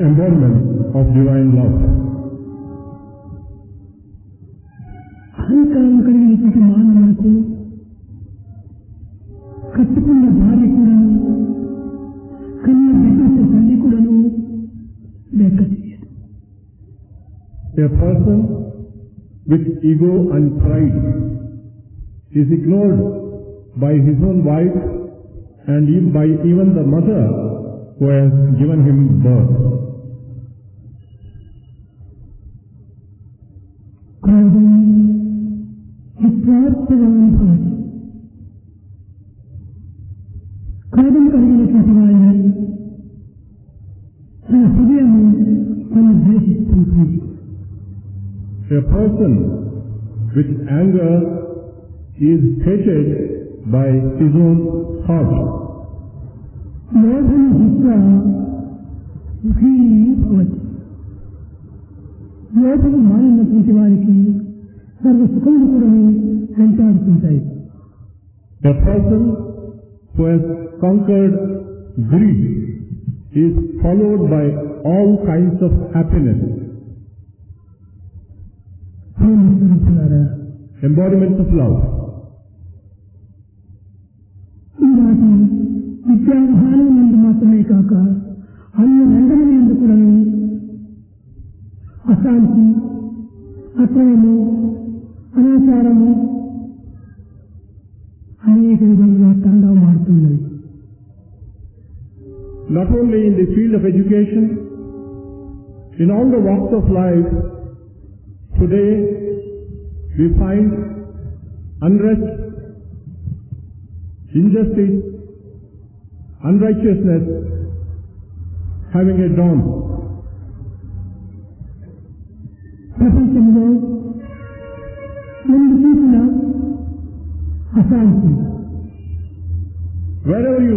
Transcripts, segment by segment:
Embodiment of divine love. అహంకారం కలిగినటువంటి మానవులకు కట్టుకున్న భార్య కూడాను కన్న బిడ్డ తల్లి కూడాను లెక్క చేయదు. A person with ego and pride is ignored by his own wife and by even the mother who has given him birth. క్రోధం విప్రాప్తవాన్ భవతి. క్రోధం కలిగినటువంటి వారిని తన హృదయము తను ద్వేషిస్తుంటుంది. A person with anger is hated by his own heart. లోభం హిత్వా సుఖీ భవతి. లోభం మారినటువంటి వారికి సర్వ సుఖములు కూడా వెంటాడుతుంటాయి. A person who has conquered greed is followed by all kinds of happiness. Embodiments of love. ఈనాటి విద్యావిధానం నందు మాత్రమే కాక అన్ని రంగముల యందు కూడాను అశాంతి, అక్రమము, అనాచారము అనేక విధంగా తాండవమాడుతున్నది. Not only in the field of education, in all the walks of life, today we find unrest, injustice, unrighteousness having a dawn. ప్రపంచంలో ఎందు చూసిన అశాంతి,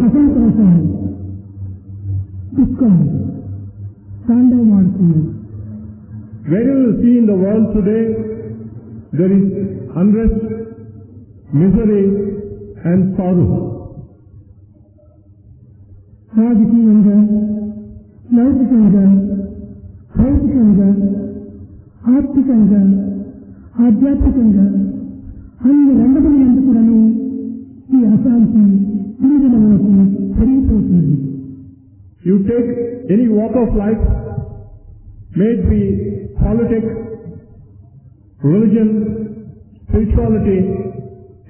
అసంతోషము, దుఃఖము తాండవమాడుతున్నది. Wherever you see in the world today, there is unrest, misery and sorrow. రాజకీయంగా, లౌకికంగా, భౌతికంగా, ఆర్థికంగా, ఆధ్యాత్మికంగా అన్ని రంగముల యందు కూడాను ఈ అశాంతి దినదినములకు పెరిగిపోతున్నది. You take any walk of life, may it be politics, religion, spirituality,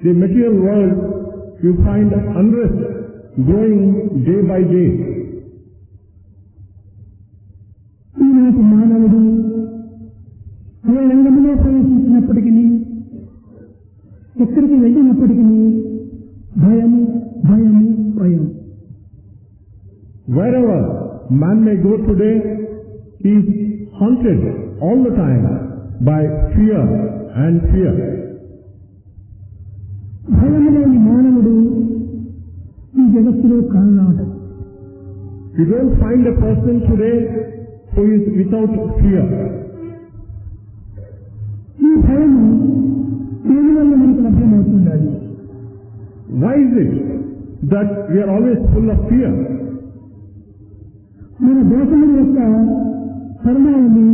the material world, you find unrest growing day by day. ఈనాటి మానవుడు ఏ రంగంలో ప్రవేశించినప్పటికీ, ఎక్కడికి వెళ్ళినప్పటికీ భయము భయము భయం. Wherever man may go today, he is haunted all the time by fear and fear. భయము లేని మానవుడు ఈ జగత్తులో కారణాడు. You don't find a person today who is without fear. ఈ భయము దేని వల్ల మనకు లభ్యమవుతుంది? Why is it that we are always full of fear? మన దోషముల యొక్క పరిణామము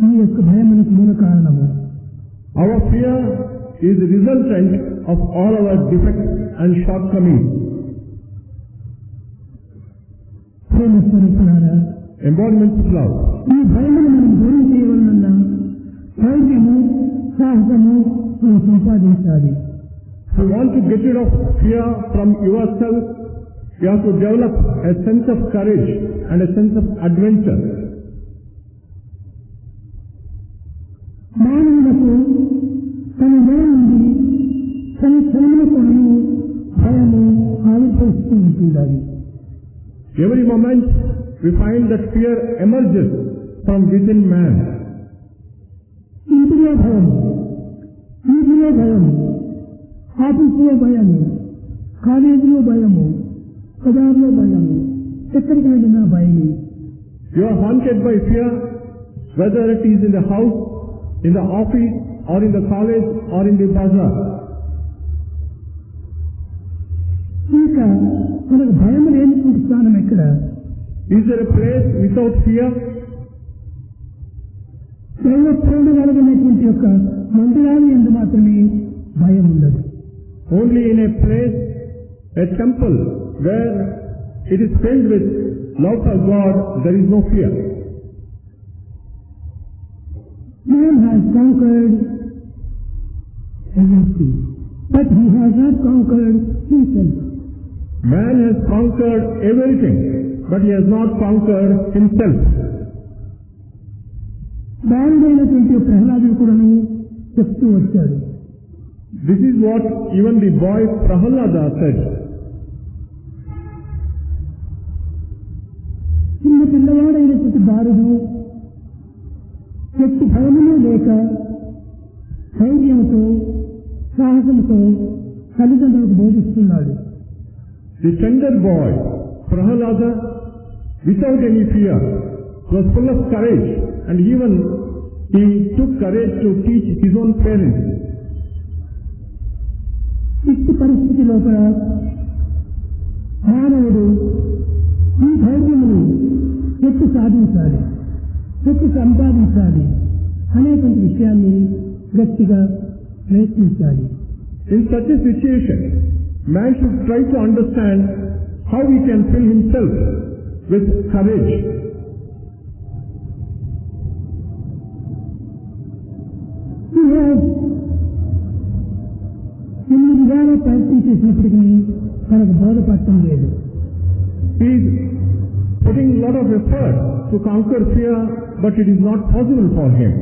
ఈ యొక్క భయమునకు మూల కారణము. Our fear is the resultant of all our defects and shortcomings. ప్రేమ స్వరూపులారా, Embodiments of love. ఈ భయమును మనం దూరం చేయవలన ధైర్యము, సాహసము మనం సంపాదించాలి. If you want to get rid of fear from yourself, you have to develop a sense of courage and a sense of adventure. మానవులకు తన నుండి తన క్షణముల కొను భయము ఆవిర్భవిస్తూ ఉంటుండాలి. Every moment we find that fear emerges from within man. ఇంటిలో భయం, వీధిలో భయము, ఆఫీసులో భయము, కాలేజీలో భయము, బజార్లో భయము, ఎక్కడికి వెళ్ళినా భయమే. You are haunted by fear, whether it is in the house, in the office, or in the college, or in the bazaar. ఇంకా మనకు భయం లేనిటువంటి స్థానం ఎక్కడ? Is there a place without fear? దైవ ప్రేమ కలిగినటువంటి యొక్క మందిరాలు ఎందు మాత్రమే భయం ఉండదు. Only in a place, a temple, where it is filled with love for God, there is no fear. Man has conquered everything, but he has not conquered himself. Man has conquered everything, but he has not conquered himself. బాలుడైనటువంటి ప్రహ్లాదుడు కూడాను చెప్తూ వచ్చాడు. This is what even the boy Prahalada said. చిన్న పిల్లవాడైనటువంటి బాలుడు ఎట్టి భయమునే లేక ధైర్యంతో సాహసంతో తల్లిదండ్రులకు బోధిస్తున్నాడు. The tender boy Prahalada, without any fear, was full of courage, and even he took courage to teach his own parents. ఇట్టి పరిస్థితి లోపల మానవుడు ఈ ధైర్యమును ఎత్తి సాధించాలి, ఎత్తి సంపాదించాలి అనేటువంటి విషయాన్ని గట్టిగా ప్రయత్నించాలి. In such a situation, man should try to understand how he can fill himself with courage. He has ఎన్ని విధాలు ప్రయత్నం చేసినప్పటికీ మనకు బోధపడటం లేదు. He is putting a lot of effort to conquer fear, but it is not possible for him.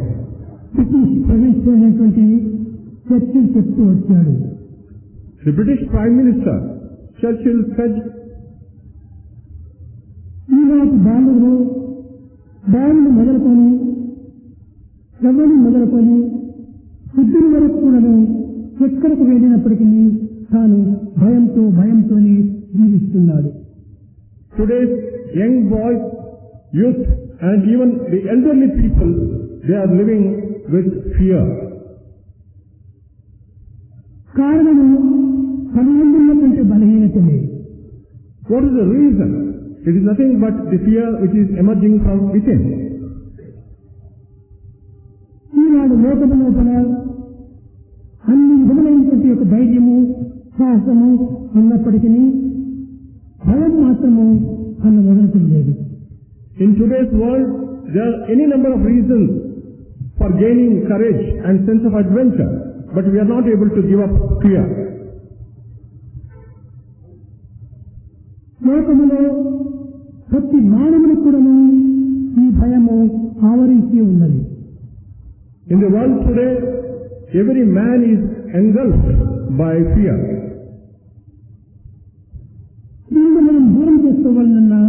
British present అయినటువంటి Churchill చెప్తూ వచ్చాడు. The British Prime Minister Churchill said, ఈనాటి బాలుడు మొదలుకొని ఎవరిని మొదలుకొని బుద్ధుల వరకు కూడాను ఎక్కడికి వెళ్ళినప్పటికీ తాను భయంతోనే జీవిస్తున్నాడు. Today's young boys, youth, and even the elderly people, they are living with fear. కారణము తన బలహీనతలే. What is the reason? It is nothing but the fear which is emerging from within. ఈనాడు లోకము లోపల అన్ని విధములైనటువంటి యొక్క ధైర్యము సాహసము ఉన్నప్పటికీ భయం మాత్రము అన్న మొదలటం లేదు. In today's world, there are any number of reasons for gaining courage and sense of adventure, but we are not able to give up fear. లోకములో ప్రతి మానవుని కూడాను ఈ భయము ఆవరించి ఉన్నది. In the world today, every man is engulfed by fear. దీన్ని మనం దూరం చేసుకోవాలన్నా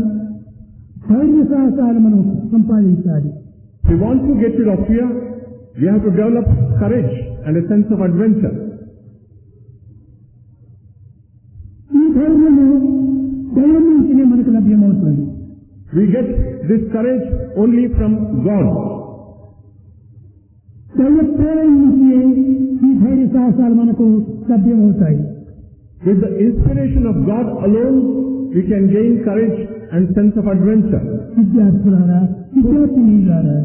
ధైర్య సాహసాలు మనం సంపాదించాలి. If we want to get rid of fear, we have to develop courage and a sense of adventure. ఈ ధైర్యము దైవం నుంచినే మనకు లభ్యమవుతుంది. We get this courage only from God. దైవ ప్రేరణ నుంచి ఈ ధైర్య సాహసాలు మనకు లభ్యమవుతాయి. With the inspiration of God alone, we can gain courage and sense of adventure. విద్యార్థులారా, విద్యార్థినీలారా,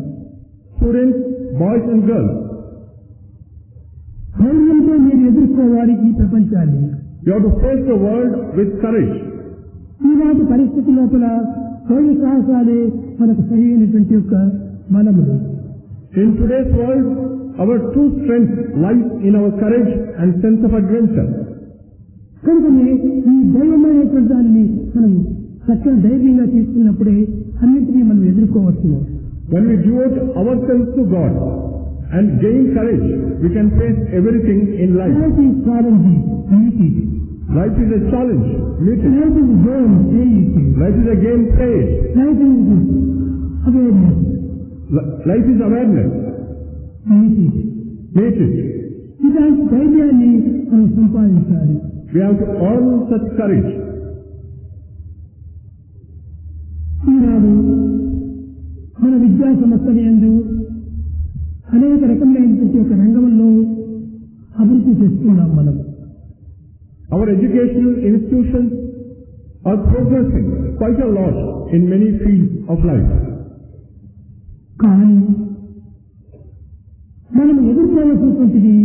Students, boys and girls, ధైర్యంతో మీరు ఎదుర్కోవాలి ఈ ప్రపంచాన్ని. you have to face the world with courage. ఈనాటి పరిస్థితి లోపల ధైర్య సాహసాలే మనకు సరైనటువంటి యొక్క బలములు. In today's world, our true strength lies in our courage and sense of adventure. కనుకనే ఈ ధైర్యమైనటువంటి దానిని మనం చక్కని ధైర్యంగా తీసుకున్నప్పుడే అన్నింటినీ మనం ఎదుర్కోవచ్చు. When we devote ourselves to God and gain courage, we can face everything in life. Life is a challenge. Meet it. Life is a game, play it. Life is a game played. Life is awareness. Life is awareness. Meet it. Meet it. ఇలాంటి ధైర్యాన్ని మనం సంపాదించాలి. We have to earn such courage. ఈనాడు మన విద్యా సంస్థల యందు అనేక రకమైనటువంటి ఒక రంగంలో అభివృద్ధి చేస్తున్నాం మనం. Our educational institutions are progressing quite a lot in many fields of life. కానీ మనం ఎదుర్కోవాల్సినటువంటిది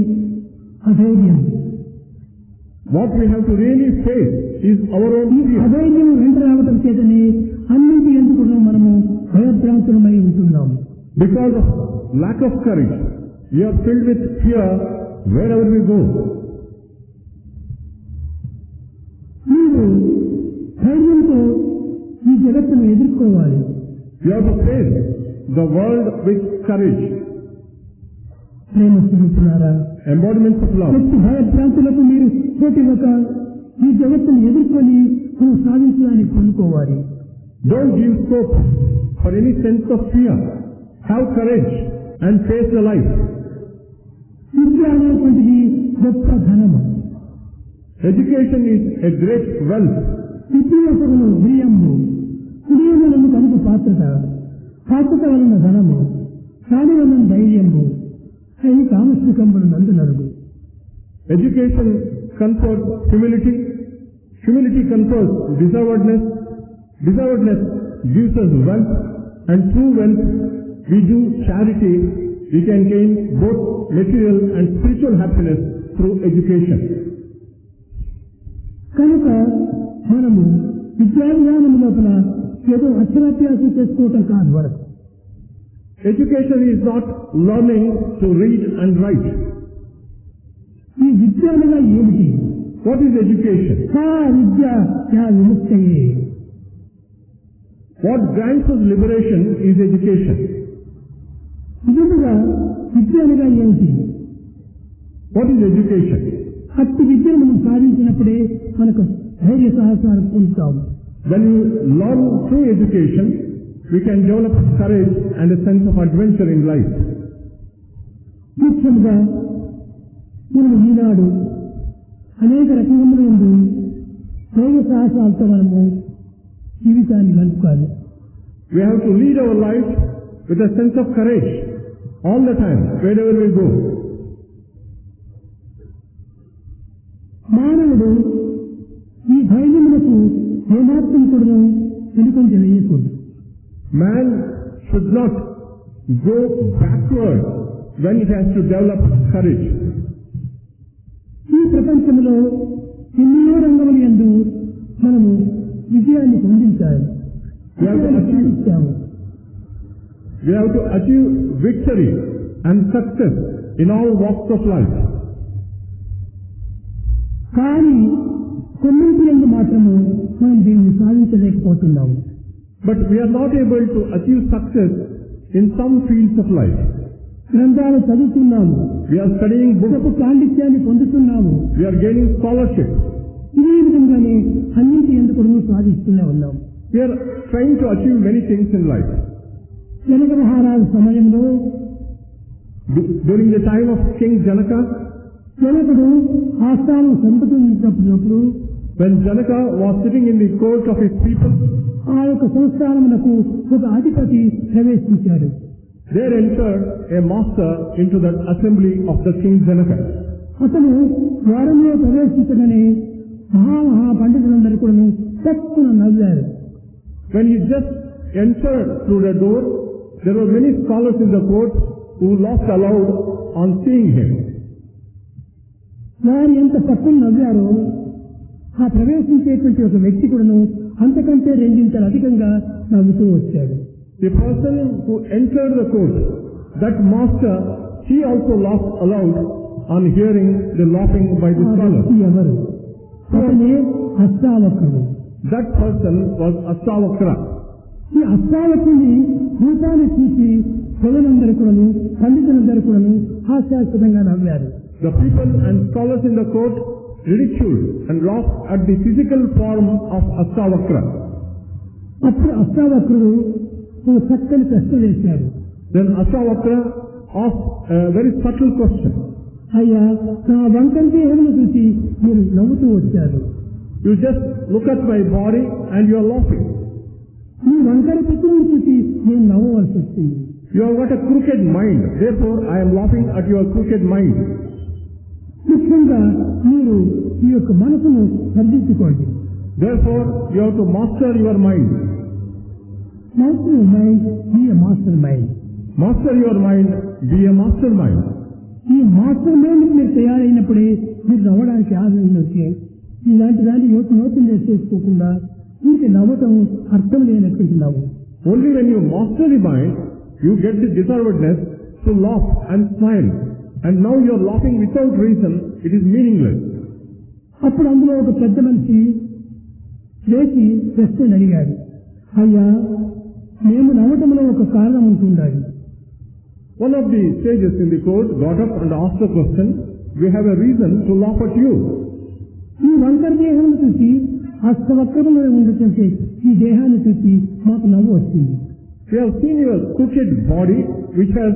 అధైర్యం. What we have to really face is our own fear. అధైర్యం వెంట రావటం చేతనే అన్నింటి ఎందుకు మనము భయభ్రాంతులమై ఉంటున్నాము. Because of lack of courage, we are filled with fear wherever we go. మీరు ధైర్యంతో ఈ జగత్తును ఎదుర్కోవాలి. You have to face the world with courage. ప్రేమ స్వరూపులారా, Embodiments of love. ప్రతి భయభ్రాంతులకు మీరు ప్రతి ఒక్క ఈ జగత్తును ఎదుర్కొని మనం సాధించడానికి కొనుక్కోవాలి. Don't give scope for any sense of fear. Have courage and face the life. విద్య అనేటువంటిది గొప్ప ధనము. Education is a great wealth. విద్యాసములు వీర్యము, కుడియములను కనుక పాత్రత, పాత్రత వలన ధనము, దాని వలన ధైర్యము, అవి కామశ్రికంబులు నందునరుగు. Education confers humility. Humility confers deservedness. Deservedness gives us wealth. And through wealth, we do charity. We can gain both material and spiritual happiness through education. కనుక మనము విద్యాజ్ఞానం లోపల ఏదో అక్షరాభ్యాసం చేసుకోవటం కాదు. వరకు Education is not learning to read and write. ఈ విద్య అనగా ఏమిటి? What is education? Vidya విముక్తయే. What grants us liberation is education. నిజంగా విద్య అనగా ఏమిటి? What is education? అట్టి విద్యను మనం సాధించినప్పుడే మనకు ధైర్య సాహసాలు పొందుతాము. When you learn through education, we can develop courage and a sense of adventure in life. ముఖ్యంగా మనం ఈనాడు అనేక రకముల ధైర్య సాహసాలతో మనము జీవితాన్ని గడుపుకోవాలి. We have to lead our life with a sense of courage all the time, wherever we go. మానవుడు ఈ ధైర్యములకు ఏమాత్రం కూడా వెనుకంజ వేయకూడదు. Man should not go backward when he has to develop courage. ఈ ప్రపంచంలో ఎన్నో రంగముల యందు మనము విజయాన్ని పొందించాలి. We have to achieve victory and success in all walks of life. కానీ కొన్నింటి యందు మాత్రము మనం దీన్ని సాధించలేకపోతున్నాము. But we are not able to achieve success in some fields of life. గ్రంథాలు చదువుతున్నాము, We are studying books, గొప్ప పాండిత్యాన్ని పొందుతున్నాము, we are gaining scholarship. ఇదే విధంగానే అన్నింటి ఎందుకు సాధిస్తూనే ఉన్నాము. We are trying to achieve many things in life. Janaka మహారాజు సమయంలో During the time of King Janaka, జనకుడు ఆస్థానం సంపూర్ణించినప్పుడు when Janaka was sitting in the court of his people, ఆ యొక్క సంస్థానమునకు ఒక అధిపతి ప్రవేశించాడు. there entered a master into that assembly of the King Janaka. అతను ద్వారంలో ప్రవేశించగానే మహా పండితులందరూ కూడా తక్కువ నవ్వారు. When he just entered through the door, there were many scholars in the court who laughed aloud on seeing him. వారు ఎంత తక్కువ Navarro ఆ ప్రవేశించేటువంటి ఒక వ్యక్తి కూడాను అంతకంటే రెండింతలు అధికంగా నవ్వుతూ వచ్చాడు. The person who entered the court, that master, he also laughed aloud on hearing the laughing by the scholars. ఎవరు? అతనే అష్టావక్రుడు. That person was Astavakra. ఈ అష్టావక్రుని రూపాన్ని చూసి ప్రజలందరూ కూడాను పండితులందరూ కూడాను హాస్యాస్పదంగా నవ్వారు. The people and scholars in the court ridiculed and laughed at the physical form of Astavakra. అప్పుడు అష్టావక్రుడు ఒక చక్కని ప్రశ్న వేశాడు. Then Astavakra asked a very subtle question. అయ్యా, నా వంకర దేహమును చూసి మీరు నవ్వుతూ వచ్చారు. You just look at my body and you are laughing. మీ వంకర చిత్తులను చూసి నేను నవ్వవలసి వచ్చింది. You have got a crooked mind. Therefore, I am laughing at your crooked mind. ముఖ్యంగా మీరు మీ యొక్క మనసును సరిదిద్దుకోండి. Therefore, you have to master your mind. Master mind B a master mind. Master your mind, be a mastermind. ఈ master mind మీరు తయారైనప్పుడే మీరు నవ్వడానికి ఆనందం వచ్చే ఇలాంటి దాన్ని యోచన చేసుకోకుండా మీకు నవ్వటం అర్థం లేనటువంటి నవ్వు. Only when you master the mind, you get the deservedness to laugh and smile. And now you are laughing without reason, it is meaningless. అప్పుడు అందులో ఒక పెద్ద మనిషి లేచి ప్రశ్న అడిగాడు. అయ్యా, మేము నవ్వటంలో ఒక కారణం ఉంటుండాలి. One of the sages in the court got up and asked the question, we have a reason to laugh at you. ఈ వంకర దేహాన్ని చూసి అష్టవక్రములో ఉండటంటే ఈ దేహాన్ని చూసి మాకు నవ్వు వచ్చింది. We have seen your crooked body which has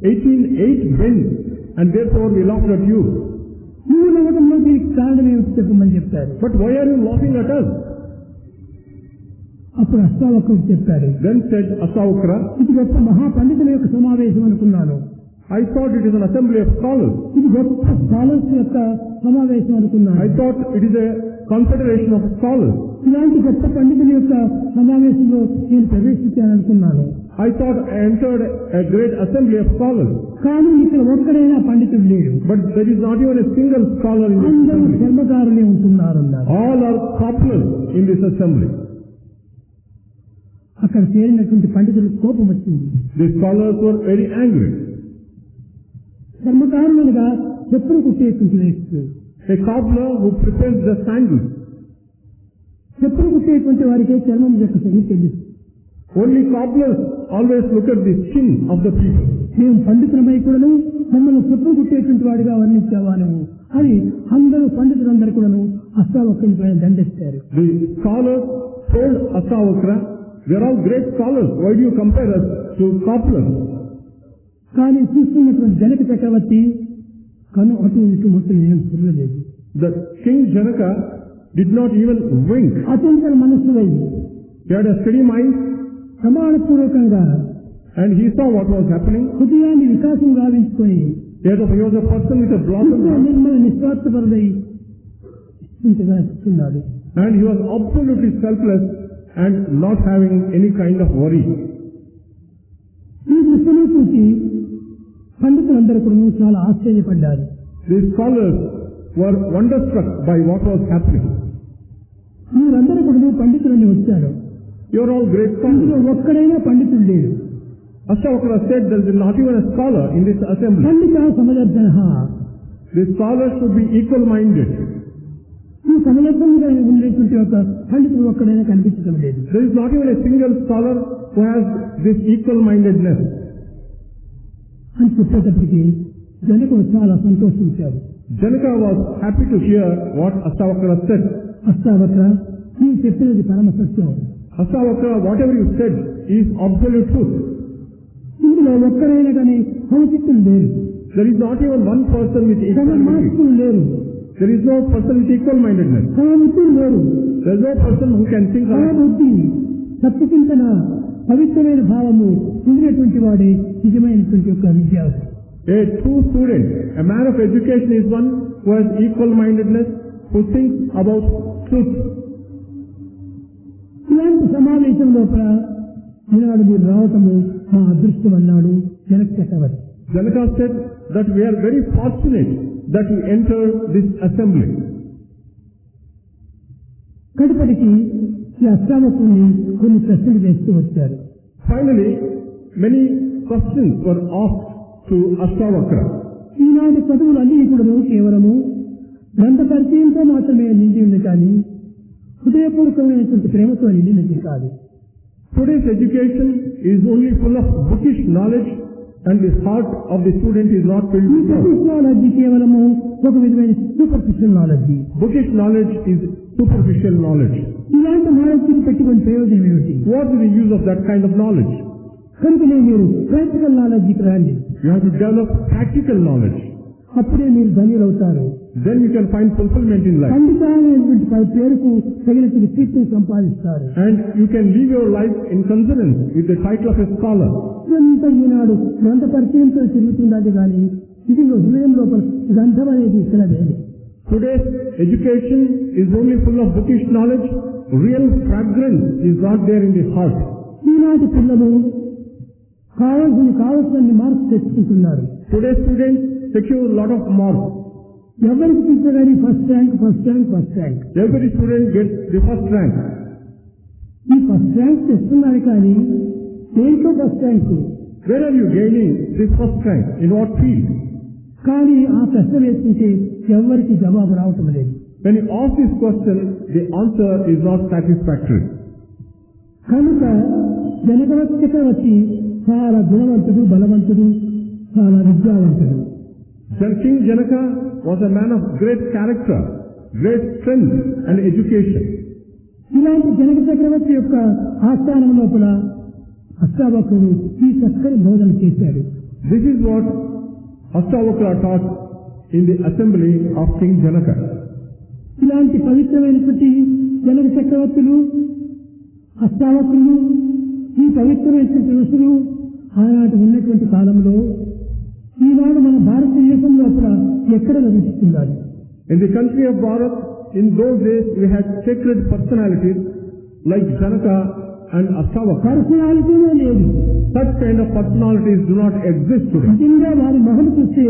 18 bends and therefore we laughed at you. నువ్వు నవ్వటంలో దీనికి కారణం ఏమిటి చెప్పమని చెప్పారు. But why are you laughing at us? అప్పుడు అష్టావక్రుడు చెప్పారు. Then said Astavakra, ఇది గొప్ప మహాపండితుల యొక్క సమావేశం అనుకున్నాను. I thought it is an assembly of scholars. ఇది గొప్ప స్కాలర్స్ యొక్క సమావేశం అనుకున్నాను. I thought it is a confederation of scholars. ఇలాంటి గొప్ప పండితుల యొక్క సమావేశంలో నేను ప్రవేశించాననుకున్నాను. I thought I entered a great assembly of scholars. కానీ ఇక్కడ ఒక్కడైనా పండితుడు లేడు. But there is not even a single scholar in this అందరూ assembly. ధర్మకారులే ఉంటున్నారు. All are copulars in this assembly. అక్కడ చేరినటువంటి పండితులకు కోపం వచ్చింది. The scholars were very angry. ధర్మకారులుగా చెప్పులు కుట్టేటువంటి వ్యక్తులు, A cobbler who prepares the sandals. చెప్పులు కుట్టేటువంటి వారికే చర్మం యొక్క సంగతి తెలుసు. Only cobblers always look at the skin of the people. మేము పండితులమై కూడాను మమ్మల్ని చెప్పులు కుట్టేటువంటి వాడిగా వర్ణించావా నువ్వు అని అందరూ పండితులందరూ కూడాను అష్టావక్రుని పైన దండెత్తారు. The scholars told Astavakra, we are all great scholars. Why do you compare us to cobblers? కానీ చూస్తున్నటువంటి జనక చక్రవర్తి కను అటు ఇటు మొత్తం ఏం చూడలేదు. The king Janaka did not even wink. అత్యంత మనస్సులై He had a steady mind ప్రమాణపూర్వకంగా and he saw what was happening. హృదయాన్ని వికాసం గావించుకొని He was a person with a blossom heart Nirmala నిస్వార్థపరుడై ఇంతగా ఇస్తున్నాడు. and he was absolutely selfless and not having any kind of worry. ఈ దృశ్యం చూసి పండితులందరూ కూడా చాలా ఆశ్చర్యపడ్డారు. The scholars were wonderstruck by what was happening. మీరందరూ కూడా పండితులని వచ్చారు. You are all great అందులో scholars. ఒక్కడైనా పండితుడు లేడు. Astavakra said there is not even a scholar in this assembly. Pandit సమదర్శన, The scholars should be equal-minded. ఈ సమదర్శనంగా ఉండేటువంటి ఒక పండితుడు ఒక్కడైనా కనిపించడం లేదు. There is not even a single scholar who has this equal-mindedness. అని చెప్పేటప్పటికీ జనకుడు చాలా సంతోషించారు. Janaka was happy to hear what Astavakra said. Ashtavakra, నీవు చెప్పినది పరమ సత్యం. Astavakra, whatever you said is absolute truth. ఇందులో ఒక్కరైనా కానీ సమచిత్తులు లేరు, There is not even one person with సమ equality. మాస్కులు లేరు, There is no person with equal-mindedness. సమమిత్రులు లేరు. There is no person who can think సమ alike. బుద్ధి, సత్యచింతన, పవిత్రమైన భావము ఉండినటువంటి వాడే నిజమైనటువంటి యొక్క విద్యార్థి. A true student, a man of education is one who has equal-mindedness, who thinks about truth. ఇలాంటి సమావేశం లోపల ఈనాడు మీరు రావటము మా అదృష్టం అన్నాడు జనక చక్రవర్తి. Janaka said that we are very fortunate that we entered this assembly. కడుపటికి ఈ అష్టావక్రుని కొన్ని ప్రశ్నలు వేస్తూ వచ్చారు. Finally, many questions were asked to Astavakra. ఈనాటి చదువులు అన్ని ఇప్పుడు కేవలము గ్రంథ పరిచయంతో మాత్రమే నిండి ఉంది, కానీ హృదయపూర్వకమైనటువంటి ప్రేమతో నిండినది కాదు. Today's education is only full of bookish knowledge and the heart of the student is not filled ఈ with love. బుకిష్ నాలెడ్జీ కేవలము ఒక విధమైన superficial knowledge. Bookish knowledge is superficial knowledge. ఇలాంటి నాలెడ్జిని పెట్టుకుని ప్రయోజనం ఏమిటి? What is the use of that kind of knowledge? కనుకనే మీరు ప్రాక్టికల్ నాలెడ్జికి రండి. You have to develop practical knowledge. అప్పుడే మీరు ధన్యులవుతారు. Then you can find fulfillment in life. పండితాలైనటువంటి పేరుకు తగినటువంటి కీర్తిని సంపాదిస్తారు. And you can live your life in consonance with the title of a scholar. ఇదంతా ఈనాడు గ్రంథ పరిచయంతో తిరుగుతున్నది కానీ ఇది హృదయం లోపల గ్రంథం అనేది ఇక్కడ లేదు. Today's education is only full of bookish knowledge. Real fragrance is not there in the heart. ఈనాటి పిల్లలు కావాల్సిన మార్క్స్ తెచ్చుకుంటున్నారు. Today's students secure a lot of marks. ఎవరికి చూసేదాన్ని first rank. Every student gets the first rank. ఈ first rank తెస్తున్నారు కానీ దేంట్లో first rank? Where are you gaining this first rank? In what field? కానీ ఆ ప్రశ్న వేసుకుంటే ఎవరికి జవాబు రావటం లేదు. When you ask this question, the answer is not satisfactory. కనుక జనక చాలా గుణవంతుడు, బలవంతుడు, చాలా విద్యావంతుడు. King Janaka was a man of great character, great strength and education. ఇలాంటి జనక చక్రవర్తి యొక్క ఆస్థానం లోపల అష్టావక్రుడు ఈ చక్కని బోధన చేశాడు. This is what Ashtavakra taught in the assembly of King Janaka. ఇలాంటి పవిత్రమైనటువంటి జనక చక్రవర్తులు, అష్టావక్రులు, ఈ పవిత్రమైనటువంటి ఋషులు ఆనాటి ఉన్నటువంటి కాలంలో ఈనాడు మన భారతదేశం లోపల ఎక్కడ లభిస్తున్నారు? In the country of Bharat, in those days we had sacred personalities like Janaka and Ashtavakra. పర్సనాలిటీనే లేదు. Such kind of personalities do not exist today. నిజంగా వారి మొహం చూస్తే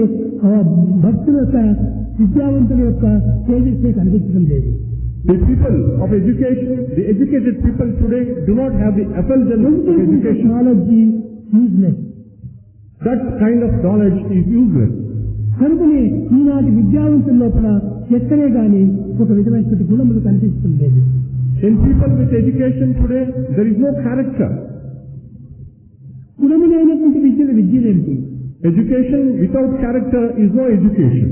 భక్తుల యొక్క విద్యావంతుల యొక్క తేజస్సే కనిపించడం లేదు. The people of education, the educated people today do not have the effulgence of education. Knowledge useless. That kind of knowledge is useless. కనుకనే ఈనాటి విద్యావంతుల లోపల ఎక్కడే గాని ఒక విధమైనటువంటి గుణములు కనిపిస్తుంది లేదు. In people with education today, there is no character. గుణము లేనటువంటి విద్యలేమిటి? Education without character is no education.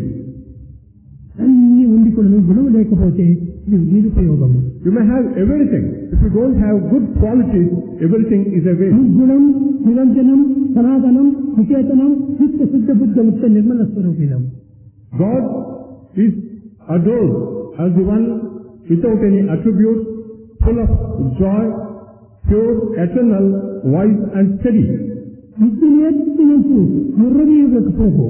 అన్ని ఉండి కూడా గుణము లేకపోతే ఇది నిరుపయోగము. You may have everything. If you don't have good qualities, everything is a waste. గుణం, నిరంజనం, సనాతనం, విచేతనం, నిత్య శుద్ధ బుద్ధ ముక్త Nirmala స్వరూపిణం. God is adored as the one without any attributes, full of joy, pure, eternal, wise and steady. Vidya నేర్చుకున్నట్టు ముర్రవీయకపోకు.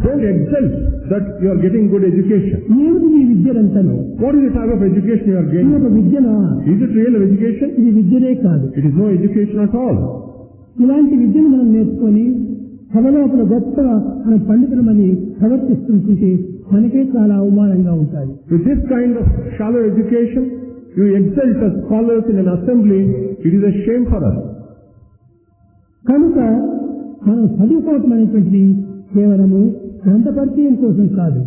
Don't exult that you are getting good education. ఏమిటి ఈ విద్యలంతను? What is the type of education you are ఇది getting? ఒక విద్యనా? Is it real education? ఇది విద్యనే కాదు. It is no education at all. ఇలాంటి విద్యను మనం నేర్చుకొని సభలోపల గొప్పగా మనం పండితులమని ప్రవర్తిస్తుంటే మనకే చాలా అవమానంగా ఉంటాయి. With this kind of shallow education, you exalt as scholars in an assembly, it is a shame for us. కనుక మనం చదువుకోవటం అనేటువంటిది కేవలము గ్రంథ పరిచయం కోసం కాదు.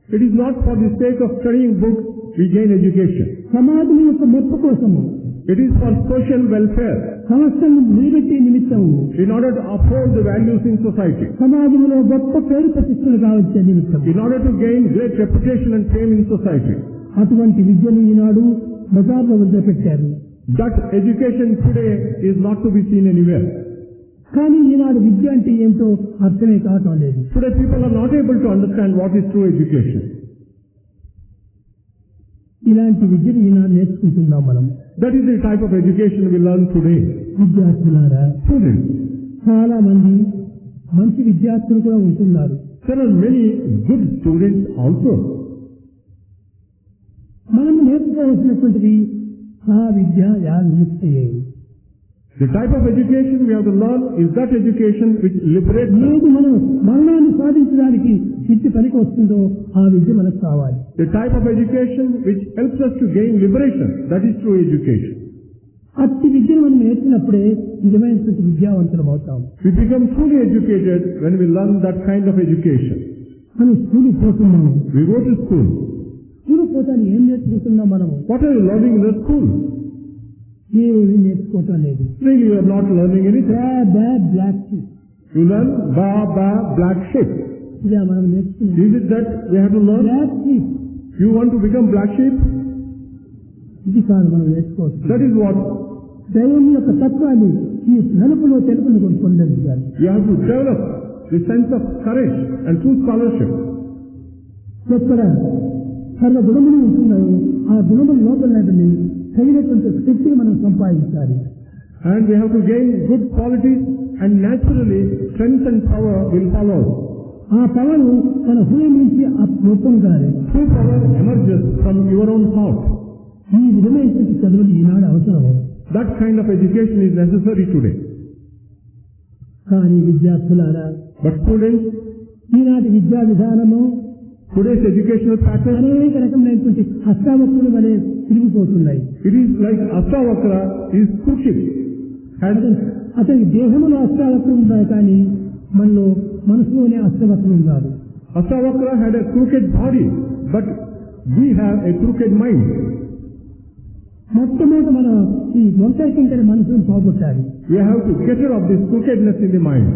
It is not for the sake of studying books we gain education. సమాజం యొక్క మెప్పు కోసము, It is for social welfare, సంస్థను నిలబెట్టే నిమిత్తము, in order to uphold the values in society, సమాజంలో గొప్ప పేరు ప్రతిష్టలు కావచ్చే నిమిత్తం. in order to gain great reputation and fame in society. అటువంటి విద్యను ఈనాడు బజార్లో వదిలిపెట్టారు. That education today is not to be seen anywhere. కానీ ఈనాడు విద్య అంటే ఏంటో అర్థమే కావటం లేదు. Today people are not able to understand what is true education. ఇలాంటి విద్యను ఈనాడు నేర్చుకుంటున్నాం మనం. That is the type of education we learn today. విద్యార్థులారా, Students, చాలా మంది మంచి విద్యార్థులు కూడా ఉంటున్నారు. there are many good students also. మనం నేర్చుకోవాల్సినటువంటిది ఆ విద్య yeah నిమిత్తయే. The type of education we have to learn is that education which liberates us. ఏది మనం మరణాన్ని సాధించడానికి విద్య పనికి వస్తుందో ఆ విద్య మనకు కావాలి. The type of education which helps us to gain liberation, that is true education. అట్టి విద్యను మనం నేర్చినప్పుడే నిజమైనటువంటి విద్యావంతులం అవుతాం. We become truly educated when we learn that kind of education. మనం స్కూల్కి పోతున్నాము. We go to school. స్కూల్కి పోతాను ఏం నేర్చుకుంటున్నాం మనము? What are you learning in the school? ఏమీ నేర్చుకోవటం లేదు. Really you are not learning anything. Bad black. You learn ba, ba, black sheep. ఇదే మనం నేర్చుకున్నాం. Is it that we have to learn? Black sheep You want to become black sheep? ఇది కాదు మనం నేర్చుకోవచ్చు. That is what దైవం యొక్క తత్వాన్ని ఈ నలుపులో తెలుపుని పొందగలిగారు. you have to develop the sense of courage and true scholarship. ఎక్కడ సర్వ గుణములు ఉంటున్నాయో ఆ గుణముల లోపలనేది తగినటువంటి శక్తిని మనం సంపాదించాలి. And we have to gain good qualities, and naturally strength and power will follow. ఆ పవర్ మన హృదయం నుంచి ఉప్పొంగాలి. True power emerges from your own heart. ఈ విధమైనటువంటి చదువులు ఈనాడు అవసరం. That kind of education is necessary today. కానీ విద్యార్థులారా, But students, ఈనాటి విద్యా విధానము today's educational pattern, అనేక రకమైనటువంటి హస్తావక్తుల వలె తిరిగిపోతున్నాయి. it is like Astavakra is crooked. అతని దేహంలో అష్టావక్రం ఉన్నాయి, కానీ మనలో మనసులోనే అష్టవక్రం కాదు. Astavakra had a crooked body, but we have a crooked mind. మొట్టమొదట మనం ఈ వంకరకింకర మనసును పోగొట్టాలి. We have to get rid of this crookedness in the mind.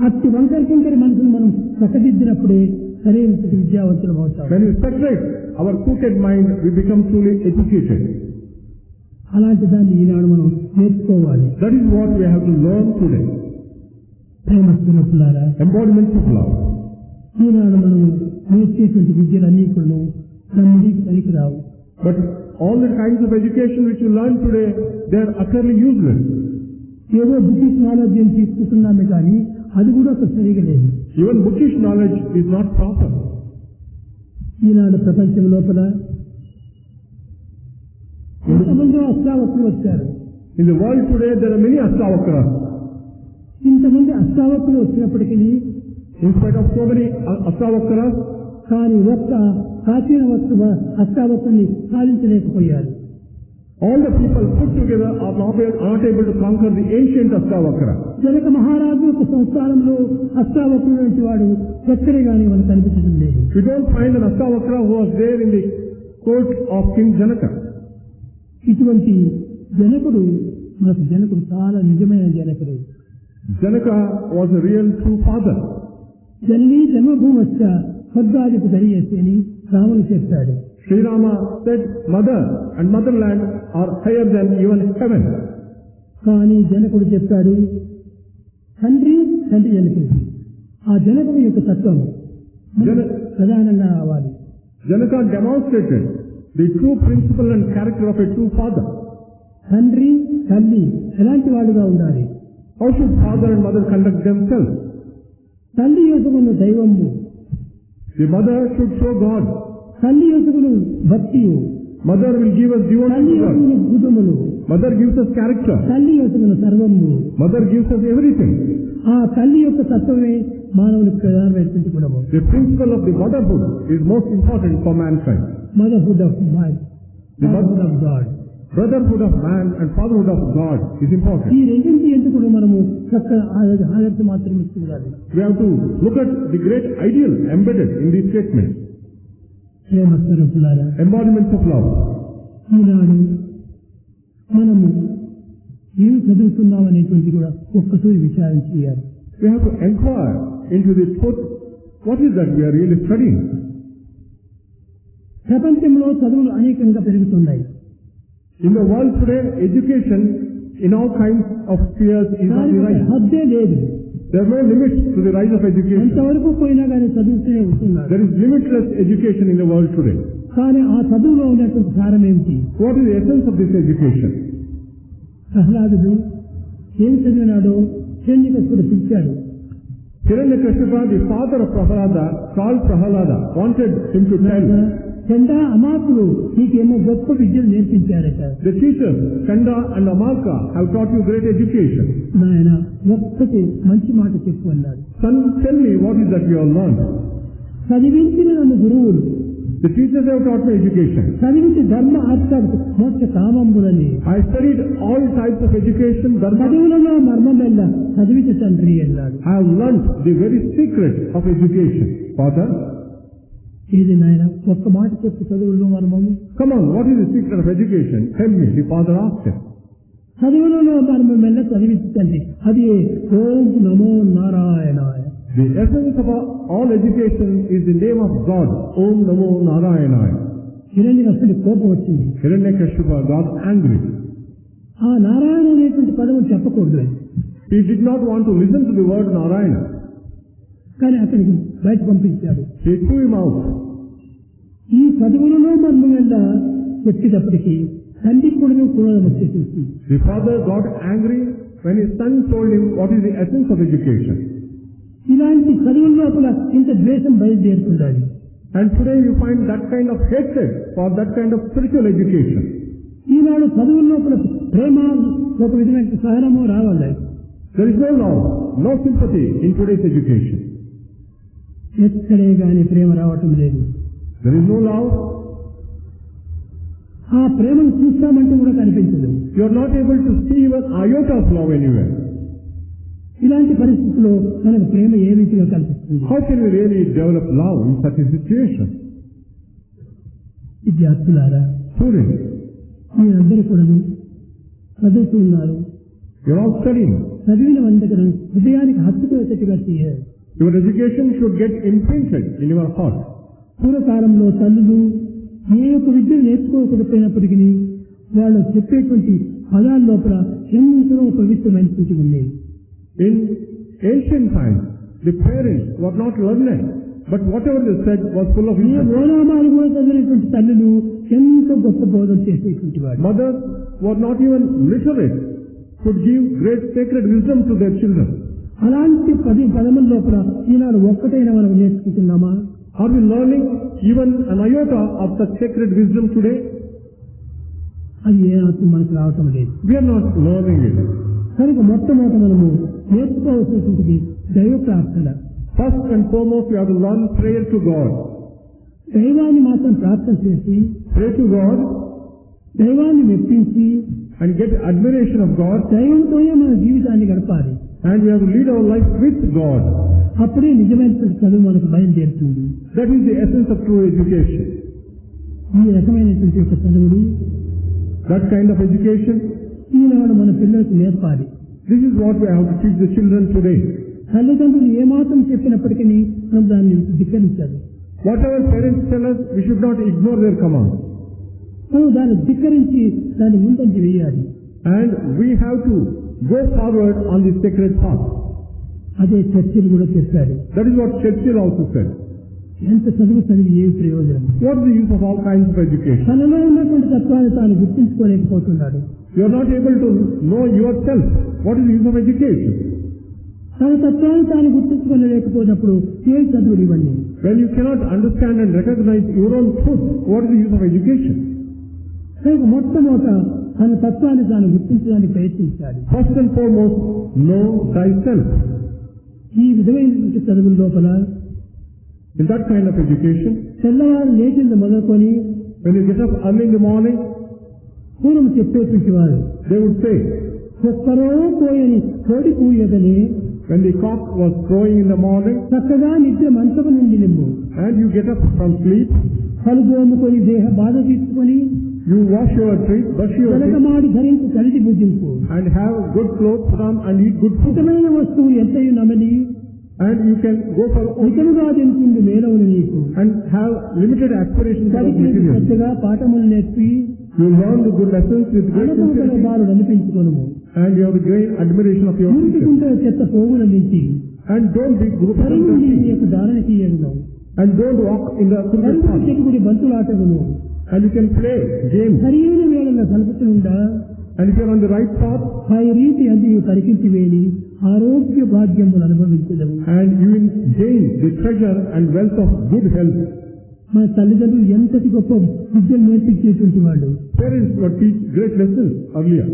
అట్టి వంకరకింకర మనసును మనం చక్కదిద్దినప్పుడే సరైన విద్యావంతులం అవుతాం. When we separate our crooked mind, we become truly educated. అలాంటి దాన్ని ఈనాడు మనం నేర్చుకోవాలి. That is what we have to learn today. ప్రేమస్తున్నప్పులారా, Embodiments of love. ఈనాడు మనం నేర్చేటువంటి విద్యలన్నీ కూడా నమ్మిడికి పనికిరావు. But all the kinds of education which you learn today, they are utterly useless. ఏదో British knowledge అని తీసుకుంటున్నామే కానీ అది కూడా ఒక సరిగా లేదు. Even bookish knowledge is not proper. ఈనాడు ప్రపంచం లోపల ఎంతమంది అష్టావక్రులు వచ్చారు. In the world today, there are many Astavakras. ఇంతమంది అష్టావక్రులు వచ్చినప్పటికీ In spite of so many Astavakras, కానీ ఒక్క ప్రాచీన వస్తు అష్టావక్రుని సాధించలేకపోయారు. all the people put together are not able to conquer the ancient Astavakra. Janaka మహారాజు యొక్క సంస్థానంలో అష్టావక్రుడు వంటి వాడు ఎక్కడే కానీ మనకు కనిపించడం లేదు. We don't find an Astavakra who was there in the court of King Janaka. ఇటువంటి జనకుడు చాలా నిజమైన జనకుడు. Janaka was a real true father. జననీ జన్మభూమశ్చ స్వర్గాదికి దరియేసి అని రాముడు చెప్పాడు. Sri Rama said, mother and motherland are higher than even heaven. కానీ జనకుడు చెప్పాడు, తండ్రి జనకుడు. ఆ జనకుడు యొక్క తత్వం ప్రధానంగా రావాలి. Janaka demonstrated the true principle and character of a true father. తండ్రి తల్లి ఎలాంటి వాడుగా ఉండాలి? How should father and mother conduct themselves? తల్లి యోసమును దైవము, The mother should show God. తల్లి యోసమును భక్తియు, Mother will give us devotion తల్లి to God. యోసమును భూతములు, Mother gives us character. తల్లి యోసమును సర్వము. Mother gives us everything. ఆ తల్లి యొక్క తత్వమే మానవునికి ప్రధానమైనటువంటి గుణము. The principle of the motherhood is most important for mankind. Motherhood of man, motherhood of God. Brotherhood of man and fatherhood of God is important. ఈ రెండింటి ఎందుకు మనము చక్కగా ఆదర్శ మాత్రమే చూడాలి. We have to look at the great ideal embedded in these statements. ప్రేమస్వరూపులారా, Embodiments of love. ఈనాడు మనము ఏమి చదువుతున్నాం అనేటువంటి కూడా ఒక్కసారి విచారణ చేయాలి. We have to inquire into the truth. What is that we are really studying? ప్రపంచంలో చదువులు అనేకంగా పెరుగుతున్నాయి. In the world today, education in all kinds of spheres is on the rise. హద్దే లేదు. There are no limits to the rise of education. ఎంతవరకు పోయినా కానీ చదువుతూనే ఉంటున్నారు. There is limitless education in the world today. కానీ ఆ చదువులో ఉన్నటువంటి సారం ఏమిటి? What is the essence of this education? ప్రహ్లాదుడు ఏమి చదివినాడో హిరణ్యకశిపుడు పిలిచాడు. Hiranyakashipu, the father of Prahlada, called Prahlada, wanted him to tell. Chanda అమాకులు నీకేమో గొప్ప విద్యను నేర్పించారట. The teachers, Chanda and Amalka, have taught you great education. నాయన ఒక్కటి మంచి మాట చెప్పు అన్నాడు. Son, tell me what is that you have learned. చదివించిన నన్ను గురువులు. The teachers have taught me education. చదివించి ధర్మ అర్థ మోక్ష కామంబులని. I studied all types of education, dharma. చదువులలో మర్మమెల్ల చదివించి తండ్రి అన్నాడు. I have learnt the very secret of education. Father, ఇది నాయన ఒక్క మాట చెప్పు చదువుల్లో మర్మము. come on, what is the secret of education? Tell me, the father asked him. చదువులలో మనం మెల్ల చదివించండి. అది ఓం నమో నారాయణాయ. The essence of all education is the name of God. Om Namo Narayanaya. హిరణ్యకశిపుడికి కోపం వచ్చింది. Hiranyakashipu got angry. ఆ నారాయణ అనేటువంటి పదము చెప్పకూడదు. He did not want to listen to the word Narayana. కానీ అక్కడికి బయట పంపించాడు. He threw him out. ఈ చదువులలో మనం మెల్ల చెప్పేటప్పటికీ తండ్రి కూడా వచ్చేసింది. The father got angry when his son told him what is the essence of education. ఇలాంటి చదువుల లోపల ఇంత ద్వేషం బయలుదేరుతుండాలి. And today you find that kind of hatred for that kind of spiritual education. ఈనాడు చదువుల లోపల ప్రేమ, ఒక విధమైన సహనము రావాలి. There is no love, no sympathy in today's education. ఎక్కడే గాని ప్రేమ రావటం లేదు. There is no love. ఆ ప్రేమను చూస్తామంటే కూడా కనిపించదు. You are not able to see even iota of love anywhere. ఇలాంటి పరిస్థితుల్లో మనకు ప్రేమ ఏ రీతిగా కనిపిస్తుంది? How can we really develop love in such a situation? విద్యార్థులారా, Students, మీరందరూ కూడా చదువుతున్నారు. you are all studying. చదివిన వందకను హృదయానికి హత్తుకునేటట్టుగా చేయాలి. Your education should get imprinted in your heart. పూర్వకాలంలో తల్లులు ఏ యొక్క విద్యను నేర్చుకోకపోయినప్పటికీ వాళ్ళు చెప్పేటువంటి పదాల లోపల ఎంతో పవిత్రమైనటువంటి ఉండేది. In ancient times, the parents were not learned, but whatever they said was full of A wisdom. ఓనామాలు కూడా చదివినటువంటి తల్లులు ఎంతో గొప్ప బోధన చేసేటువంటి వాడు. Mothers were not even literate, could give great sacred wisdom to their children. అలాంటి పదముల లోపల ఈనాడు ఒక్కటైనా మనం నేర్చుకుంటున్నామా? Are we learning even an iota of such sacred wisdom today? అది ఏమాత్రం మనకు రావటం లేదు. We are not learning it. కనుక మొట్టమొదట మనము నేర్చుకోవాల్సినటువంటి దైవ ప్రార్థన. First and foremost, we have to learn prayer to God. దైవాన్ని మాత్రం ప్రార్థన చేసి, Pray to God దైవాన్ని మెప్పించి, and get admiration of God, దైవంతోనే మన జీవితాన్ని గడపాలి. and we have to lead our life with God. అప్పుడే నిజమైనటువంటి చదువు మనకు బయలుదేరుతుంది. That is the essence of true education. ఈ రకమైనటువంటి ఒక చదువులు, That kind of education, ఈనాడు మన పిల్లలకు నేర్పాలి. this is what we have to teach the children today. తల్లిదండ్రులు ఏమాత్రం చెప్పినప్పటికీ మనం దాన్ని ధిక్కరించాలి. Whatever parents tell us, we should not ignore their commands. మనం దాన్ని ధిక్కరించి దాన్ని ముందంచి వేయాలి. And we have to go forward on the sacred path. అదే చర్చిలు కూడా చెప్పాడు. That is what Churchill also said. ఎంత చదువు చదివి ఏ ప్రయోజనం? What is the use of all kinds of education? తనలో ఉన్నటువంటి తత్వాన్ని తాను గుర్తించుకోలేకపోతున్నాడు. You are not able to know yourself. What is the use of education? తన తత్వాన్ని తాను గుర్తించుకోలేకపోయినప్పుడు ఏ చదువులు ఇవన్నీ? When you cannot understand and recognize your own truth, what is the use of education? కనుక మొట్టమొదట తన తత్వాన్ని తాను గుర్తించడానికి ప్రయత్నించాలి. First and foremost, know thyself. ఈ విధమైనటువంటి చదువుల లోపల In that kind of education, తెల్లవారు లేచింది మొదలుకొని when you get up early in the morning, పూర్వం చెప్పేటువంటి వారు they would say, ఒక్కరో పోయని కోడి కూయదని when the cock was crowing in the morning, చక్కగా నిద్ర మంచము నుండి నిమ్ము, and you get up from sleep, కలుగోముకొని దేహ బాధ తీసుకొని you wash your teeth, brush your teeth, వెలకమాడి ధరించి కలిసి భుజింపు, and have good clothes put on and eat good food. హితమైన వస్తువులు ఎంతయు నమలి And you can go for హితముగా తింటుంది మేలవులు నీకు. and have limited aspirations of చదివి material. శ్రద్ధగా పాఠములు నేర్పి You learn the good lessons with great అనుభవం sincerity, బారుడు అనిపించుకొనుము. and you have to gain admiration of your teacher. ఇంటికుంటే చెత్త పోగుల నుంచి And don't be group సరిగుండి నీ యొక్క ధారణకి ఎగును, and don't walk in the crooked సరిగుడి path. చెట్టుకుడి బంతులాటగును, And you can play games. సరైన వేళల్లో కలుపుతుండా And if you are on the right path, ఆ రీతి అది పరికించి వేలి ఆరోగ్య భాగ్యములు అనుభవించదము. and you will gain the treasure and wealth of good health. మన తల్లిదండ్రులు ఎంతటి గొప్ప విద్యను నేర్పించేటువంటి వాళ్ళు. Parents would teach great lessons earlier.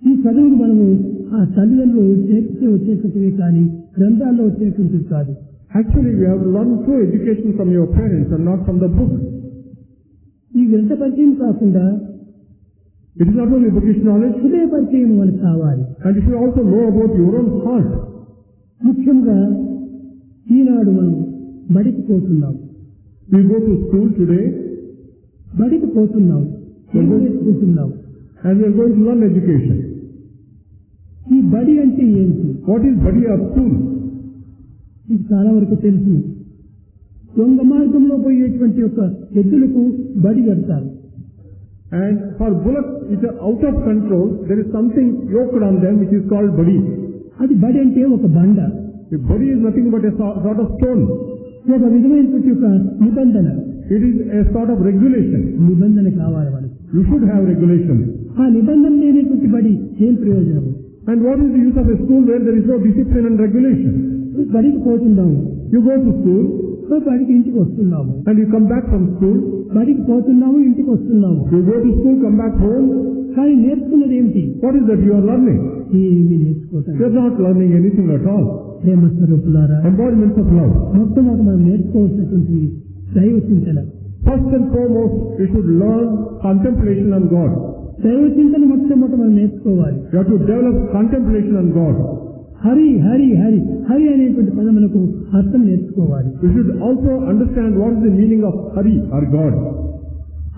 ఈ చదువులు మనము ఆ తల్లిదండ్రులు నేర్పితే వచ్చేటువంటివి కానీ గ్రంథాల్లో వచ్చేటువంటివి కాదు. Actually, we have to learn true education from your parents and not from the book. ఈ గ్రంథ పరిచయం కాకుండా It is not only bookish knowledge, హృదయ పరిచయం మనకు కావాలి. and you should also know about your own heart. ముఖ్యంగా ఈనాడు మనం బడికి పోతున్నాం. We go to school today, బడికి పోతున్నాం, ఏం నేర్చుకుంటున్నాం? and we are going to learn education. ఈ బడి అంటే ఏంటి? What is badi or school? ఇది చాలా వరకు తెలుసు. దొంగ మార్గంలో పోయేటువంటి యొక్క ఎద్దులకు బడి కడతారు. And for bullocks which are out of control, there is something yoked on them which is called badi. అది బడి అంటే ఒక బండ. The badi is nothing but a sort of stone. ఒక విధమైనటువంటి ఒక నిబంధన. It is a sort of regulation. నిబంధన కావాలి మనకు. You should have regulation. ఆ నిబంధన లేనటువంటి బడి ఏం ప్రయోజనం? And what is the use of a school where there is no discipline and regulation? బడికి పోతున్నాము. You go to school బడికి ఇంటికి వస్తున్నాము. and you come back from school. బడికి పోతున్నాము, ఇంటికి వస్తున్నాము. You go to school, come back home. కానీ నేర్చుకున్నది ఏమిటి? What is that you are learning? ఏమీ నేర్చుకోవటం. You are not learning anything at all. ప్రేమ స్వరూపులారా, Embodiments of love. మొట్టమొదటి మనం నేర్చుకోవాల్సినటువంటి దైవ చింతన. First and foremost, we should learn contemplation on God. దైవ చింతన మొట్టమొదటి మనం నేర్చుకోవాలి. You have to develop contemplation on God. Hari Hari Hari Hari అనేటువంటి పదములకు అర్థం నేర్చుకోవాలి. We should also understand what is the meaning of Hari or God.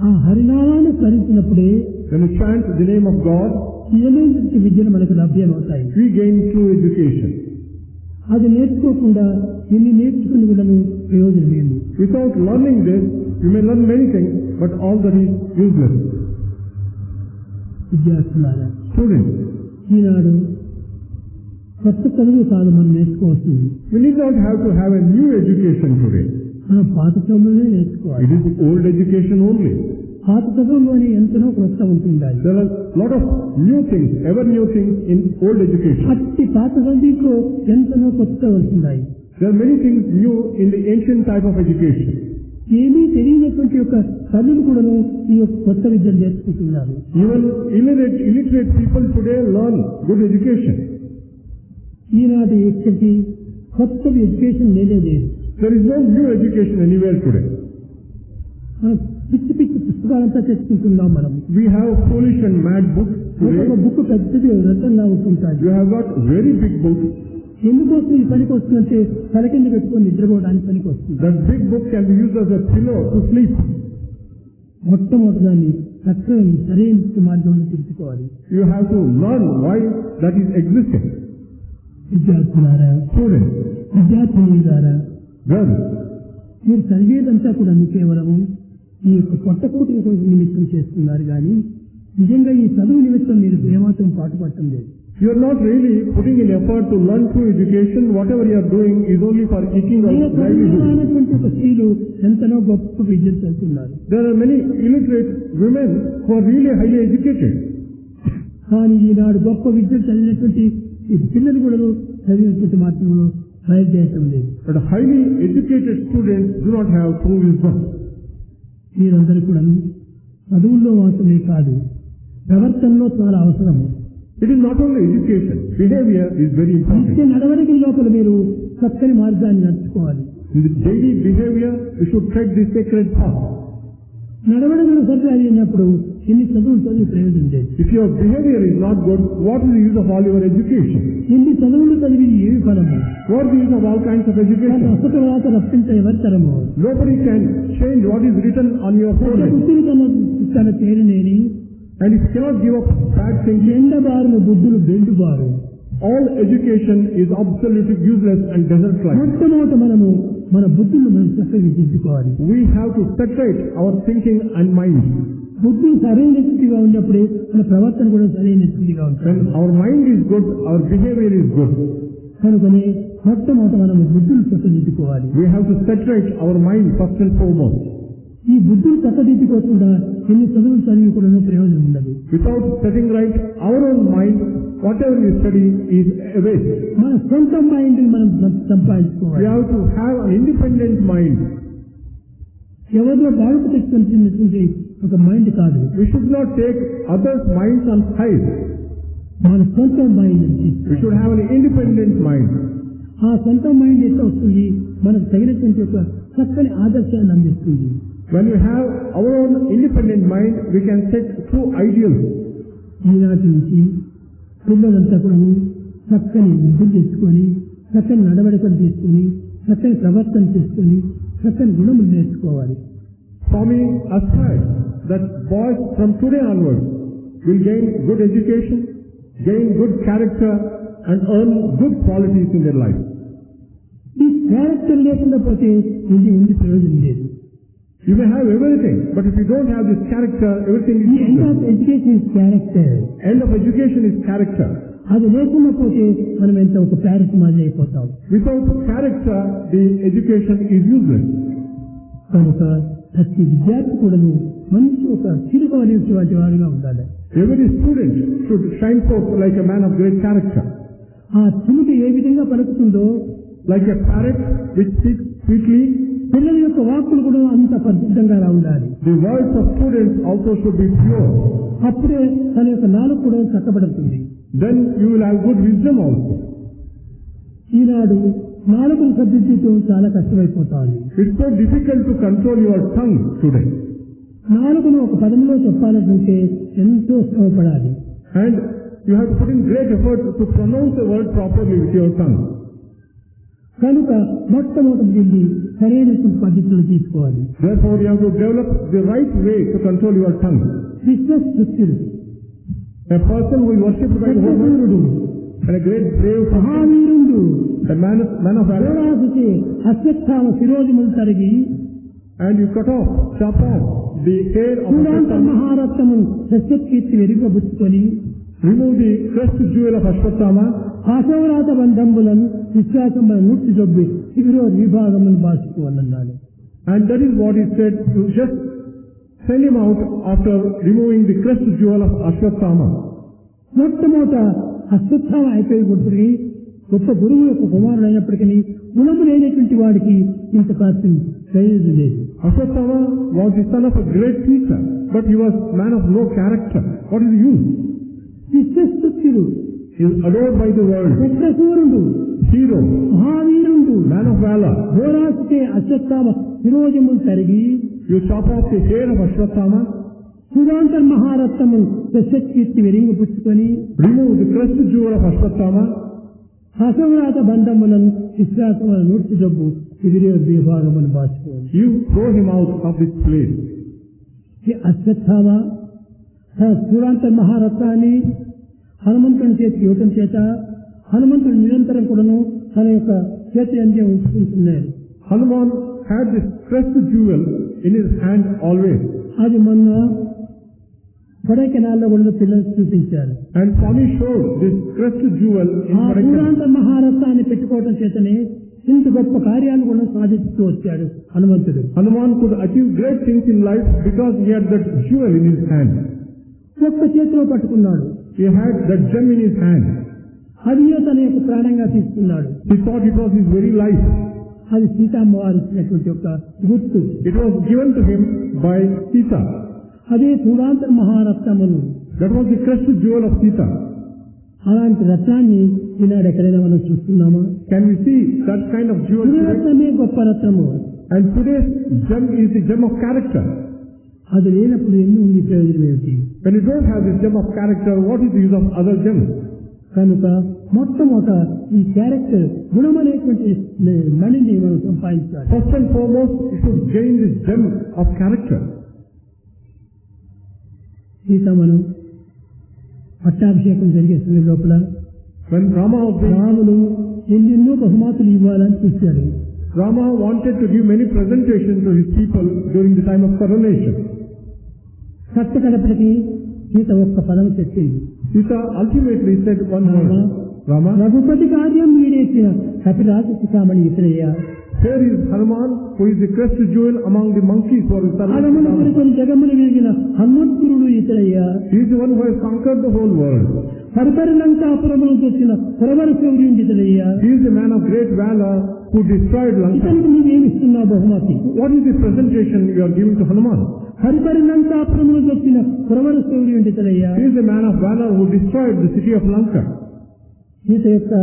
ఆ హరినామాన్ని స్మరించినప్పుడే When we chant the name of God, నిజమైనటువంటి విద్యలు మనకు లభ్యమవుతాయి. we gain true education. అది నేర్చుకోకుండా ఎన్ని నేర్చుకుని కూడా ప్రయోజనం లేదు. Without learning this, you may learn many things, but all that is useless. విద్యార్థులారా, Students, ఈనాడు కొత్త చదువు కాదు మనం నేర్చుకోవాల్సింది. we need not have to have a new education today. మనం పాత చదువులనే నేర్చుకోవాలి. It is the old education only. పాత చదువులోని ఎంతనో కొత్త ఉంటుండాలి. There are a lot of new things, ever new things in old education. అట్టి పాత చదువులో ఎంతనో కొత్త ఉంటున్నాయి. There are many things new in the ancient type of education. ఏమీ తెలియనటువంటి యొక్క తల్లులు కూడా ఈ యొక్క కొత్త విద్యను నేర్చుకుంటున్నారు. Even illiterate people today learn good education. ఈనాటి వ్యక్తికి కొత్త ఎడ్యుకేషన్ లేదు. There is no new education anywhere today. మనం పిచ్చి పిచ్చి పుస్తకాలంతా తెచ్చుకుంటున్నాం. మనం We have foolish and mad books today. ఒక బుక్ పెద్దది రతంగా ఉంటుంటాయి. You have got very big books. ఎందుకోసం ఈ పనికి వస్తుందంటే తల కింద పెట్టుకొని నిద్రపోవడానికి పనికి వస్తుంది. That big book can be used as a pillow to sleep. మొట్టమొదటిదాన్ని చక్కని సరైన మార్గంలో తెలుసుకోవాలి. You have to learn why that is existing. విద్యార్థులారా, Students, విద్యార్థినులారా, girls, మీరు చదివేదంతా కూడా కేవలము ఈ యొక్క కొత్త కోటి నిమిత్తం చేస్తున్నారు కానీ నిజంగా ఈ చదువు నిమిత్తం మీరు ఏమాత్రం పాటుపడటం లేదు. you are not really putting in effort to learn true education. Whatever you are doing is only for eking out livelihood. ఒక స్త్రీలు ఎంతనో గొప్ప విద్యను చదువుతున్నారు. There are many illiterate women who are really highly educated. కానీ ఈనాడు గొప్ప విద్యను చదివినటువంటి ఈ పిల్లలు కూడా చదివినటువంటి మాత్రంలో బయలుదేరటం లేదు. But highly educated students do not have true wisdom. మీరందరూ కూడా చదువుల్లో మాత్రమే కాదు, ప్రవర్తనలో చాలా అవసరము. It is not only education, behavior is very important. నిత్య నడవడిక లోపల మీరు చక్కని మార్గాన్ని నడుచుకోవాలి. In the daily behavior, you should tread the sacred path. నడవడికలు సరిగా అయినప్పుడు ఎన్ని చదువులు చదివి ప్రయోజనం లేదు. If your behavior is not good, what is the use of all your education? ఎన్ని చదువులు చదివి ఏమి ఫలము? What is the use of all kinds of education? అసలు రాక రప్పించ ఎవరి తరము? Nobody can change what is written on your forehead. తన పేరునేని And it cannot give up bad thinking. ఎండబారుల బుద్ధులు బెండుబారు. All education is absolutely useless and desert-like. మొట్టమొదట మనము మన బుద్ధులు మనం చక్కగా దిద్దుకోవాలి. We have to separate our thinking and mind. బుద్ధి సరైన స్థితిగా ఉన్నప్పుడే మన ప్రవర్తన కూడా సరైన స్థితిగా ఉంటుంది. When our mind is good, our behavior is good. కనుకనే మొట్టమొదట మనం బుద్ధులు చక్కదిద్దుకోవాలి. We have to separate our mind first and foremost. ఈ బుద్ధులు చక్కదిద్దుకోకుండా ఎన్ని చదువులు చదివి కూడా ప్రయోజనం ఉండదు. Without setting right our own mind, whatever we study is a waste. మన సొంత మైండ్ మనం సంపాదించుకోవాలి. We have to have an independent mind. ఎవరిలో బాగుకు తెచ్చుకున్నటువంటి ఒక మైండ్ కాదు. We should not take others' minds on high. మన సొంత mind. We should have an independent mind. ఆ సొంత మైండ్ ఎట్లా వస్తుంది? మనకు తగినటువంటి ఒక చక్కని ఆదర్శాన్ని అందిస్తుంది. When we have our own independent mind, we can set true ideals. ఈనాటి నుంచి పిల్లలంతా కూడా చక్కని బుద్ధులు తెచ్చుకొని, చక్కని నడవడికలు తీసుకొని, చక్కని ప్రవర్తన చేసుకొని, చక్కని గుణములు నేర్చుకోవాలి. Swami aspires that boys from today onwards will gain good education, gain good character, and earn good qualities in their life. ఈ క్యారెక్టర్ లేకుండా పోతే ఇది ఉండి ప్రయోజనం లేదు. You may have everything, but if you don't have this character, everything is the end of useless. Education is character. End of education is character. అది లేకుండా పోతే మనం ఎంత ఒక ప్యారెట్ మాదిరి అయిపోతాం. Without character, the education is useless. కనుక ప్రతి విద్యార్థి కూడా మంచి ఒక చిరుకు అనేటువంటి వాడిగా ఉండాలి. Every student should shine forth like a man of great character. ఆ చిలుక ఏ విధంగా పలుకుతుందో, Like a parrot which speaks sweetly, పిల్లల యొక్క వాక్కులు కూడా అంత పరిశుద్ధంగా ఉండాలి. the words of students also should be pure. అప్పుడే తన యొక్క నాలుగు కూడా చక్కబడుతుంది. Then you will have good wisdom also. ఈనాడు నాలుగును సర్దిద్దడం చాలా కష్టమైపోతాఉంది. It's so difficult to control your tongue today. నాలుగును ఒక పదంలో చెప్పాలంటే ఎంతో శ్రమపడాలి. And you have to put in great effort to pronounce the word properly with your tongue. కనుక మొట్టమొదటి దీన్ని సరైనటువంటి పద్ధతులు తీసుకోవాలి. Therefore, you have to develop the right way to control your tongue. విశ్వస్తుడు, A person who is worshipped by the whole world and a great brave మహావీరుడు, a man of valor, ఘోరాసుచే Ashwatthama శిరోజములు తరిగి and you cut off, chop off the hair of చూడాంత Ashwatthama, మహారత్నము సస్యకీర్తి ఎరుగబుచ్చుకొని remove the crest jewel of Ashwatthama, ఆశవరాత బంధములను విశ్వాసములను నూర్చి జొబ్బి శిబిరో విభాగమును బాసుకోవాలన్నాడు. and that is what he said. You just send him out after removing the crest jewel of Ashwatthama. మొట్టమొదట అశ్వత్థామ అయిపోయి పుట్టుకి గొప్ప గురువు యొక్క కుమారుడు అయినప్పటికీ గుణము లేనటువంటి వాడికి ఇంత కాస్త ప్రయోజనం లేదు. Ashwatthama was the son of a great teacher, but he was man of no character. What is the use? విశ్వస్తుడు, He is adored by the world. చక్రసూరుడు, Hero, మహావీరుడు, man of valor. ఘోరాసుచే అశ్వత్థామ శిరోజములు తరిగి You chop off the hair of Ashwatthama, సురాంతర్ మహారత్నము సస్యకీర్తి వెరింగి పుచ్చుకొని remove the crest jewel of Ashwatthama, అసవరాత బంధములను విశ్వాసములను నూర్చి జబ్బు శిబిరో విభాగమును బాసుకోవాలి. you throw him out of this place. ఈ అశ్వత్థామ తన సురాంతర్ మహారత్నాన్ని హనుమంతుని చేతికి ఇవ్వటం చేత హనుమంతుడు నిరంతరం కూడాను తన యొక్క చేతి అంత్యం ఉంచుకుంటున్నాడు. Hanuman had this crest jewel in his hand always. అది మొన్న కొడైకెనాల్లో కూడా పిల్లలకు చూపించారు. And Swami showed this crest jewel in ఆ Kodaikanal. సురాంత మహారత్నాన్ని పెట్టుకోవటం చేతనే ఇంత గొప్ప కార్యాలు కూడా సాధిస్తూ వచ్చాడు హనుమంతుడు. Hanuman could achieve great things in life because he had that jewel in his hand. ఒక్క చేతిలో పట్టుకున్నాడు. He had that gem in his hand. అది తన యొక్క ప్రాణంగా తీసుకున్నాడు. He thought it was his very life. అది సీతామ్మవారు ఇచ్చినటువంటి ఒక గుర్తు. It was given to him by Sita. అదే చూడాంతర మహారత్నమును. That was the crest jewel of Sita. అలాంటి రత్నాన్ని ఈనాడు ఎక్కడైనా మనం చూస్తున్నామా? Can we see that kind of jewel today? రత్నమే గొప్ప రత్నము. And today's gem is the gem of character. అది లేనప్పుడు ఎన్ని ఉంది ప్రయోజనం ఏమిటి? When you don't have this gem of character, what is the use of other gems? కనుక మొట్టమొదట ఈ క్యారెక్టర్ గుణమనేటువంటి మణిని మనం సంపాదించాలి. First and foremost, you should gain this gem of character. సీతమ్మను పట్టాభిషేకం జరిగే సమయం లోపల When Rama was being, Ramulu ఎన్నెన్నో బహుమతులు ఇవ్వాలని చూశాడు. Rama wanted to give many presentations to his people during the time of coronation. కట్టకడపటికి Sita ఒక్క పదం చెప్పింది. Sita ultimately said one word, Rama, Raghupathi కార్యం వీడేసిన కపిరాజ శిఖామణి ఇతరయ్య. here is Hanuman, who is the crest jewel among the monkeys who are the ఆగమన servants. కొనుకొని జగమును వీగిన హనుమంతుడు ఇతరయ్య. He is the one who has conquered the whole world. పరిపరిలంకాపురమును తెచ్చిన పురవర శౌర్యుడు ఇతరయ్య. He is the man of great valor who destroyed Lanka. ఇతనికి నీవేమిస్తున్నావు బహుమతి? What is the presentation you are giving to Hanuman? పరిపరిలంకాపురమును తెచ్చిన పురవర శౌర్యుడు ఇతరయ్య. He is the man of valor who destroyed the city of Lanka. Sita యొక్క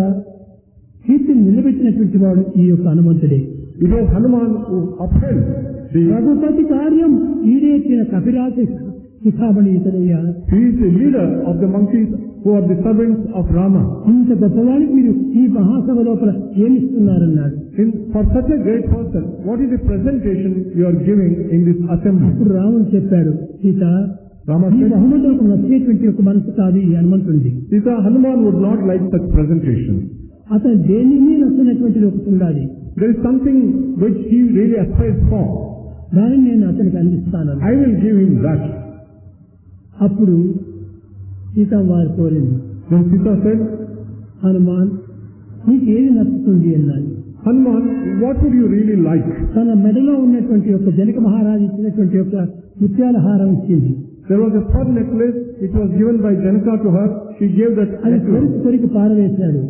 కీర్తిని నిలబెట్టినటువంటి వాడు ఈ యొక్క హనుమంతుడే. It was Hanuman who upheld the... Raghupathi కార్యం ఈడేసిన కపిరాజ శిఖామణి ఇతరయ్య. He is the leader of the monkeys who are the servants of Rama. ఇంత గొప్పవాడికి మీరు ఈ మహాసభ లోపల ఏమిస్తున్నారన్నాడు. For such a great person, what is the presentation you are giving in this assembly? అప్పుడు రాముడు చెప్పాడు, Sita Rama ఈ said, బహుమతులకు నచ్చేటువంటి ఒక మనసు కాదు ఈ హనుమంతుడిది. Sita, Hanuman would not like such presentation. అతను దేనిని నచ్చినటువంటిది ఒకటి ఉండాలి. There is something which he really aspires for. దానిని నేను అతనికి అందిస్తాను. I will give him that. అప్పుడు సీతమ్మ కోరింది. Then Sita said, హనుమాన్ నీకు ఏది నచ్చుతుంది అన్నాడు. Hanuman, what would you really like? తన మెడలో ఉన్నటువంటి ఒక జనక మహారాజు ఇచ్చినటువంటి ఒక ముత్యాల హారం ఇచ్చింది. There was a pearl necklace which was given by Janaka to her. She gave that అది necklace. కొరికి పారవేశాడు.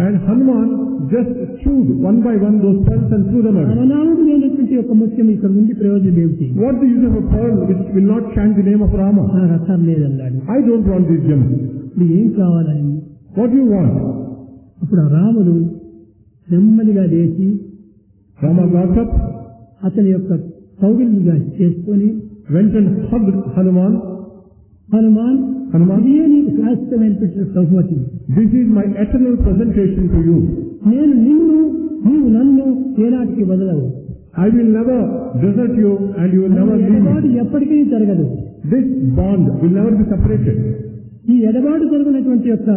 And Hanuman just chewed one by one those pearls and threw them away. రామనాముడు లేనటువంటి ఒక ముత్యం ఇక్కడ ఉంది, ప్రయోజనం ఏమిటి? What the use of a pearl which will not chant the name of Rama? నాకు అర్థం లేదన్నాడు. I don't want these gems. ఇప్పుడు ఏం కావాలని? What do you want? అప్పుడు రాముడు నెమ్మదిగా లేచి Rama got up, అతని యొక్క కౌగిలిగా చేసుకొని went and hugged Hanuman. Hanuman Hanuman, ఇదే నీకు శాశ్వతమైనటువంటి బహుమతి. this is my eternal presentation to you. నేను నిన్ను, నీవు నన్ను ఏనాటికి వదలవు. I will never desert you and you will never leave ఎడబాటు me. ఎప్పటికీ జరగదు. This bond will never be separated. ఈ ఎడబాటు జరిగినటువంటి యొక్క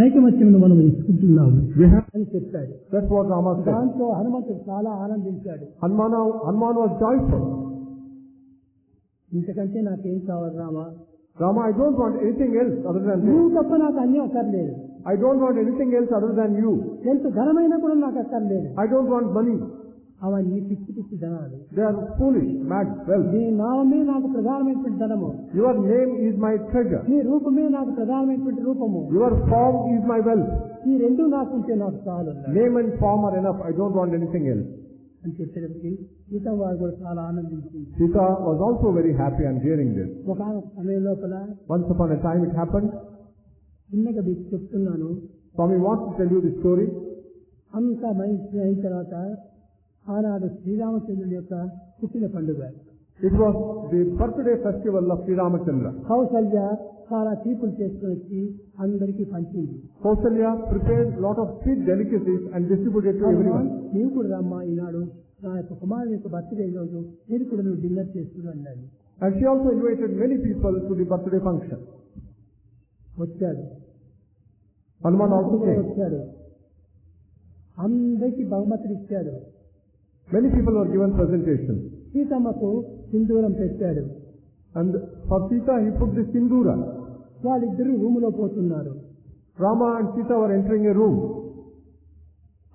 ఐకమత్యమును మనం ఇచ్చుకుంటున్నాము We have. అని చెప్పాడు. That's what Rama said. దాంతో హనుమంతుడు చాలా ఆనందించాడు. Hanuman was joyful. ఇంతకంటే నాకేం కావాలి Rama? Rama, I don't want anything else other than నువ్వు this. తప్ప నాకు అన్నీ అక్కర్లేదు. I don't want anything else other than you. ఎంత ధనమైనా కూడా నాకు అక్కర్లేదు. I don't want money. అవన్నీ పిచ్చి పిచ్చి ధనాలు. They are foolish, mad, wealth. నీ నామే నాకు ప్రధానమైనటువంటి ధనము. Your name is my treasure. నీ రూపమే నాకు ప్రధానమైనటువంటి రూపము. Your form is my wealth. ఈ రెండు నాకుంటే నాకు చాలు అన్నాడు. Name and form are enough. I don't want anything else. అని చెప్పేటప్పటికి సీత వారు కూడా చాలా ఆనందించింది. Sita was also very happy on hearing this. ఒక సమయం లోపల Once upon a time it happened. చిన్నగా మీకు చెప్తున్నాను. Swami wants to tell you the story. అంతా మంచి అయిన తర్వాత ఆనాడు శ్రీరామచంద్రుని యొక్క పుట్టిన పండుగ. It was the birthday festival of Sri Ramachandra. Kaushalya చాలా తీపులు చేసుకుని వచ్చి అందరికీ పంచింది. Kausalya prepared lot of sweet delicacies and distributed to everyone. నీవు కూడా రమ్మా, ఈనాడు నా యొక్క కుమారుని యొక్క బర్త్డే రోజు మీరు కూడా నువ్వు డిన్నర్ చేస్తున్నా అన్నాడు. And she also invited many people to the birthday function. వచ్చాడు. Hanuman also came. వచ్చాడు. అందరికీ బహుమతులు ఇచ్చాడు. Many people were given presentation. సీతమ్మకు సింధూరం పెట్టాడు. And for Sita he put the sindura. వాళ్ళిద్దరూ రూములో పోతున్నారు. Rama and Sita were entering a room.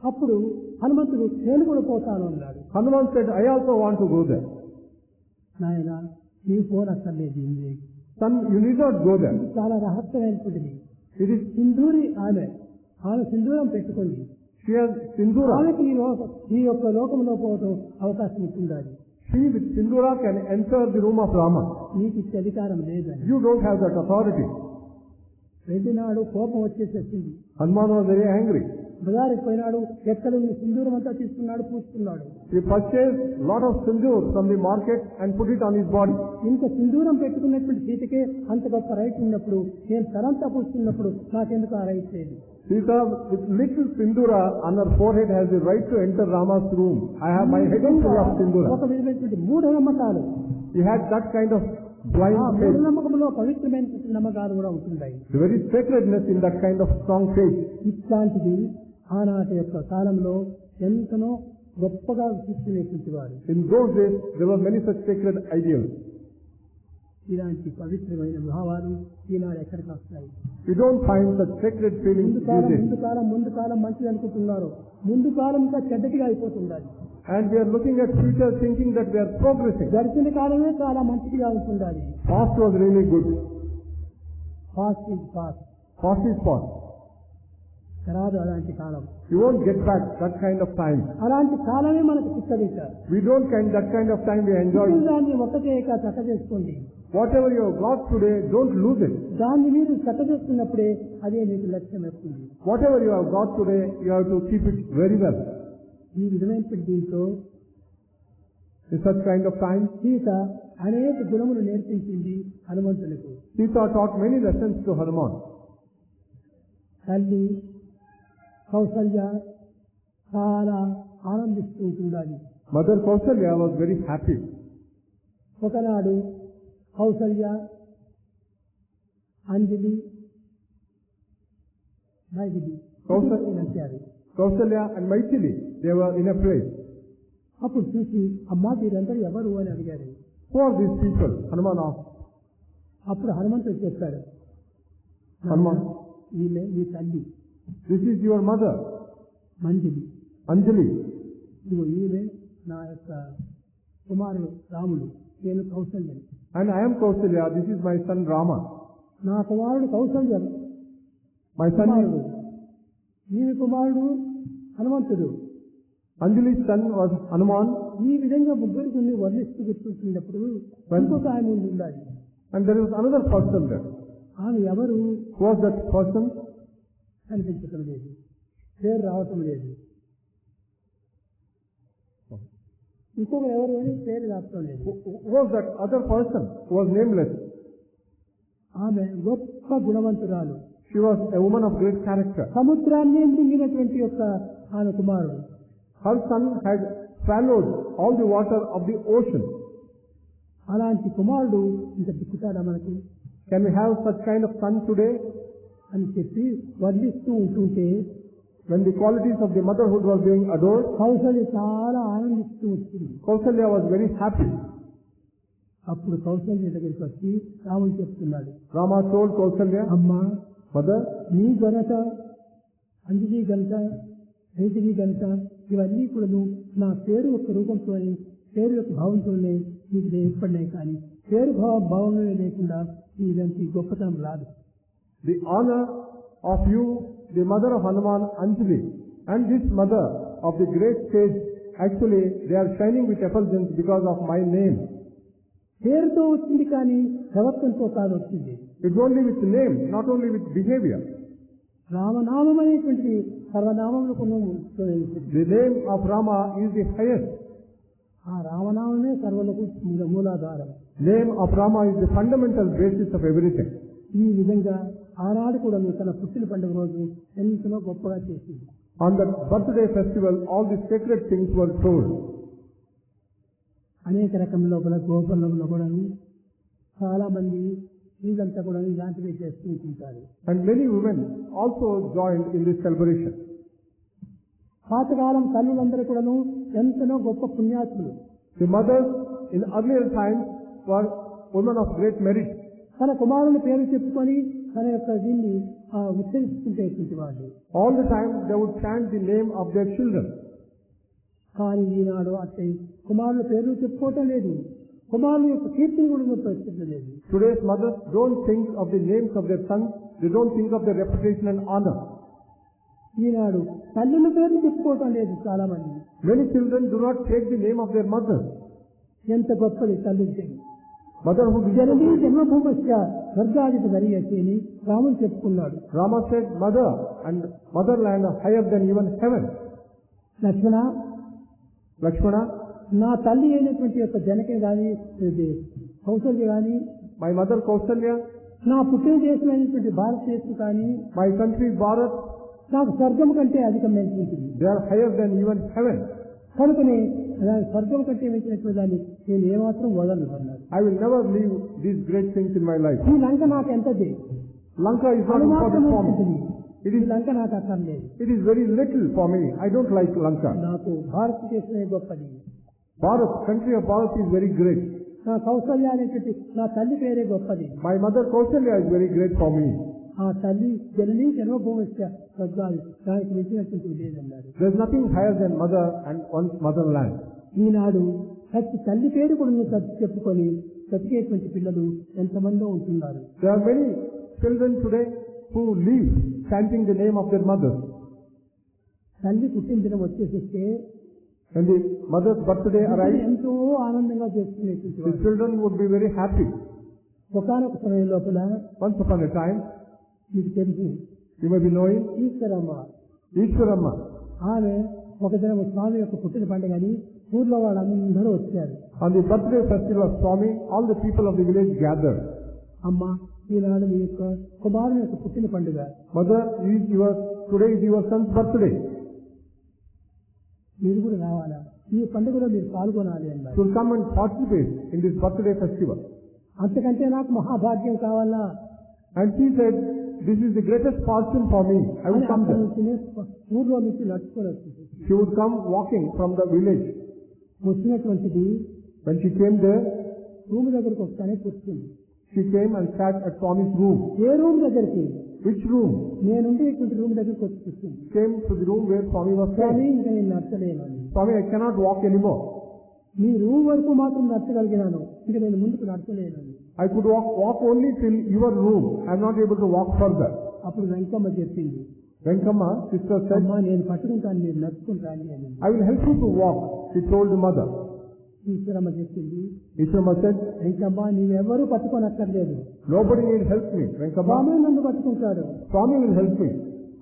అప్పుడు హనుమంతుడు నేను కూడా పోతాను అన్నాడు. Hanuman said, I also want to go there. నాయన నీవు పోనక్కర్లేదు. Son, you need not go there. చాలా రహస్యమైనటువంటిది. It is, సింధూరి ఆమె సింధూరం పెట్టుకుంది. she has sindura. ఆమెకి ఈ యొక్క లోకంలో పోవడం అవకాశం ఇచ్చింది. She with sindura can enter the room of Rama. నీకు ఇచ్చే అధికారం లేదని. You don't have that authority. వెళ్ళినాడు, కోపం వచ్చేసేసింది. Hanuman was very angry. బజారుకి పోయినాడు, ఎక్కడ సింధూరం అంతా తీసుకున్నాడు, పూసుకున్నాడు. He purchased lot of sindoor from the market and put it on his body. ఇంత సింధూరం పెట్టుకున్నటువంటి సీతకే అంత గొప్ప రైట్ ఉన్నప్పుడు, నేను తలంతా పూసుకున్నప్పుడు నాకెందుకు ఆ రైట్ లేదు? Sita with little sindura on her forehead has the right to enter Rama's room. I have my head is full of sindura. ఒక విధమైనటువంటి మూఢనమ్మకాలు. He had that kind of blind faith. మూఢనమ్మకంలో పవిత్రమైనటువంటి నమ్మకాలు కూడా ఉంటున్నాయి. The very sacredness in that kind of strong faith. ఇట్లాంటిది ఆనాటి యొక్క కాలంలో ఎంతనో గొప్పగా చూసుకునేటువంటి వారు. In those days there were many such sacred ideals. ఇలాంటి పవిత్రమైన భావాలు ఈనాడు ఎక్కడికి వస్తాయి? We don't find such sacred feelings these days. ముందు కాలం మంచిది అనుకుంటున్నారు. ముందు కాలం ఇంకా చెడ్డటిగా అయిపోతుండాలి. And we are looking at future thinking that we are progressing. గడిచిన కాలమే చాలా మంచిదిగా ఉంటుండాలి. Past was really good. Past is past. Past is past. రాదు అలాంటి కాలం. You won't get back that kind of time. అలాంటి కాలమే మనకు చిక్కదించారు. We don't find that kind of time we enjoy. దాన్ని ఒక్క చేయక చక్క చేసుకోండి. Whatever you have got today, don't lose it. దాన్ని మీరు చక్క చేసుకున్నప్పుడే అదే మీకు లక్ష్యం వస్తుంది. Whatever you have got today, you have to keep it very well. ఈ విధమైన దీంతో In such kind of time, Sita అనేక గుణములు నేర్పించింది హనుమంతులకు. Sita taught many lessons to Hanuman. తల్లి కౌసల్య చాలా ఆనందిస్తూ ఉండాలి. Mother Kausalya was very happy. ఒకనాడు కౌసల్య అంజలి మైథిలి వచ్చారు. Kausalya and Maithili, they were in a place. అప్పుడు చూసి అమ్మా వీరందరూ ఎవరు అని అడిగారు. Who are these people? Hanuman asked. అప్పుడు హనుమంతుడు చెప్పాడు, Hanuman, ఈమె మీ తల్లి this is your mother, మంజలి. Anjali. ఇదిగో ఈమె నా యొక్క కుమారుడు రాముడు, నేను కౌసల్యని. And I am Kausalya, this is my son Rama. నా కుమారుడు కౌసల్యం, My son is ఈమె కుమారుడు హనుమంతుడు. Anjali's son was Hanuman. ఈ విధంగా ముగ్గురికి వర్ణిస్తూ గుర్తుంటున్నప్పుడు ఇంకొక ఆమె ఉండాలి. And there is another person there. ఆమె ఎవరు? Who was that person? కనిపించటం లేదు, పేరు రావటం లేదు. ఇంకొక ఎవరు అని పేరు రావటం లేదు. Who was that other person who was nameless? ఆమె గొప్ప గుణవంతురాలు. She was a woman of great character. సముద్రాన్ని మింగినటువంటి యొక్క ఆమె కుమారుడు. Her son had swallowed all the water of the ocean. అలాంటి కుమారుడు ఇంత దిక్కుతాడా మనకి? Can we have such kind of son today? అని చెప్పి వర్ణిస్తూ ఉంటుంటే When the qualities of the motherhood was being adored, Kaushalya చాలా ఆనందిస్తూ ఉంటుంది. Kausalya was very happy. అప్పుడు కౌసల్య దగ్గరికి వచ్చి రాముడు చెప్తున్నాడు, Rama told Kausalya, అమ్మా Mother, నీ ఘనత, అంజలి ఘనత, మైథిలి ఘనత ఇవన్నీ కూడా నా పేరు యొక్క రూపంతోనే, పేరు యొక్క భావంతోనే నీకు ఏర్పడినాయి. కానీ పేరు భావమే లేకుండా ఇలాంటి గొప్పతనం రాదు. the honor of you, the mother of Hanuman, Anjali, and this mother of the great sage, actually they are shining with effulgence because of my name. పేరుతో వచ్చింది కానీ ప్రవర్తనతో కాదు వచ్చింది. It's only with name, not only with behavior. రామనామం అనేటువంటిది సర్వనామములకు The name of Rama is the highest. ఆ రామనామమే సర్వలకు మూలాధారం. Name of Rama is the fundamental basis of everything. ఈ విధంగా ఆనాడు కూడా తన పుట్టిన పండుగ రోజు ఎంతో గొప్పగా చేసింది. On the birthday festival, all the sacred things were told. అనేక రకం లోపల గోపురంలో కూడా చాలా మంది వీళ్ళంతా కూడా ఇలాంటివి చేస్తూ ఉంటారు. And many women also joined in this celebration. పాతకాలం తల్లులందరూ కూడాను ఎంతనో గొప్ప పుణ్యాత్ములు. The mothers in earlier times were women of great merit. తన కుమారుని పేరు చెప్పుకొని తన యొక్క దీన్ని ఉచ్చరిస్తుంటే వాళ్ళు All the time they would chant the name of their children. కానీ ఈనాడు అంటే కుమారుల పేర్లు చెప్పుకోవటం లేదు, కుమారుల యొక్క కీర్తిని కూడా ప్రశ్నించలేదు. Today's mothers don't think of the names of their sons, they don't think of their reputation and honor. ఈనాడు తల్లుల పేర్లు చెప్పుకోవటం లేదు చాలా మంది. Many children do not take the name of their mother. ఎంత గొప్పది తల్లి పేరు. Motherhood is జననీ జన్మభూమస్య స్వర్గాధిప దరియసి అని రాముడు చెప్పుకున్నాడు. Rama said, mother and motherland are higher than even heaven. Lakshmana, నా తల్లి అయినటువంటి యొక్క జనకి కానీ కౌసల్య కానీ, my mother Kausalya, నా పుట్టిన దేశం అయినటువంటి భారతదేశం కానీ, my country Bharat, నాకు స్వర్గం కంటే అధికమైనటువంటి they are higher than even heaven. కనుకనే స్వర్గం కంటే మించినటువంటి దాన్ని నేను ఏమాత్రం వదలను అన్నాడు. I will never leave these great things in my life. ఈ లంక నాకు ఎంతది? Lanka is not important for me. ఇది లంక నాకు అక్కర్లేదు. It is very little for me. I don't like Lanka. నాకు భారతదేశమే గొప్పది. Bharat, country of Bharat is very great. నా కౌసల్య అనేటువంటి నా తల్లి పేరే గొప్పది. My mother Kausalya is very great for me. ఆ తల్లి జననీ జన్మభూమస్య స్వర్గాలు దానికి మించినటువంటి లేదన్నారు. There is nothing higher than mother and one's motherland. ఈనాడు ప్రతి తల్లి పేరు కూడా నువ్వు చెప్పుకొని బ్రతికేటువంటి పిల్లలు ఎంతమందో ఉంటున్నారు. There are many children today who live chanting the name of their mother. తల్లి పుట్టిన దినం వచ్చేసిస్తే When the mother's birthday arrives, ఎంతో ఆనందంగా చేసుకునేటువంటి the children would be very happy. ఒకనొక సమయం లోపల Once upon a time, మీకు తెలుసు, you may be knowing, Eshwaramma Ishwarama. ఆమె ఒక దినం స్వామి యొక్క పుట్టిన పండుగని ఊర్లో వాళ్ళందరూ వచ్చారు. On the birthday festival of Swami, all the people of the village gathered. అమ్మ, ఈనాడు మీ యొక్క కుమారుని యొక్క పుట్టిన పండుగ. Mother, today is your son's birthday. మీరు కూడా రావాలా, ఈ పండుగలో మీరు పాల్గొనాలి అన్నారు. You will come and participate in this birthday festival. అంతకంటే నాకు మహాభాగ్యం కావాలా? And she said, this is the greatest fortune for me. I will come there. ఊర్లో నుంచి నడుచుకొని వచ్చింది. She would come walking from the village. వచ్చినటువంటిది When she came there, room దగ్గరకు వస్తానే కూర్చుంది. she came and sat at Swami's room. A room దగ్గరికి? Which room? నేనుండి ఇటువంటి రూమ్ దగ్గరికి వచ్చి కూర్చుంది. Came to the room where Swami was కానీ staying. ఇంకా నేను నచ్చలేను. Swami, I cannot walk anymore. Me room వరకు మాత్రం నచ్చగలిగినాను, ఇంకా నేను ముందుకు నచ్చలేను. I could walk only till your room. I am not able to walk further. అప్పుడు వెంకమ్మ చెప్పింది, Venkama, sister said, అమ్మా నేను పట్టుకుంటాను, మీరు నడుచుకుని రాని అని. I will help you to walk. She told the mother. Eshwaramma చెప్పింది, Ishwarama said, Venkamma నీవెవరూ పట్టుకోనక్కర్లేదు, nobody needs help me. Venkama, స్వామి నన్ను పట్టుకుంటాడు, Swami will help me.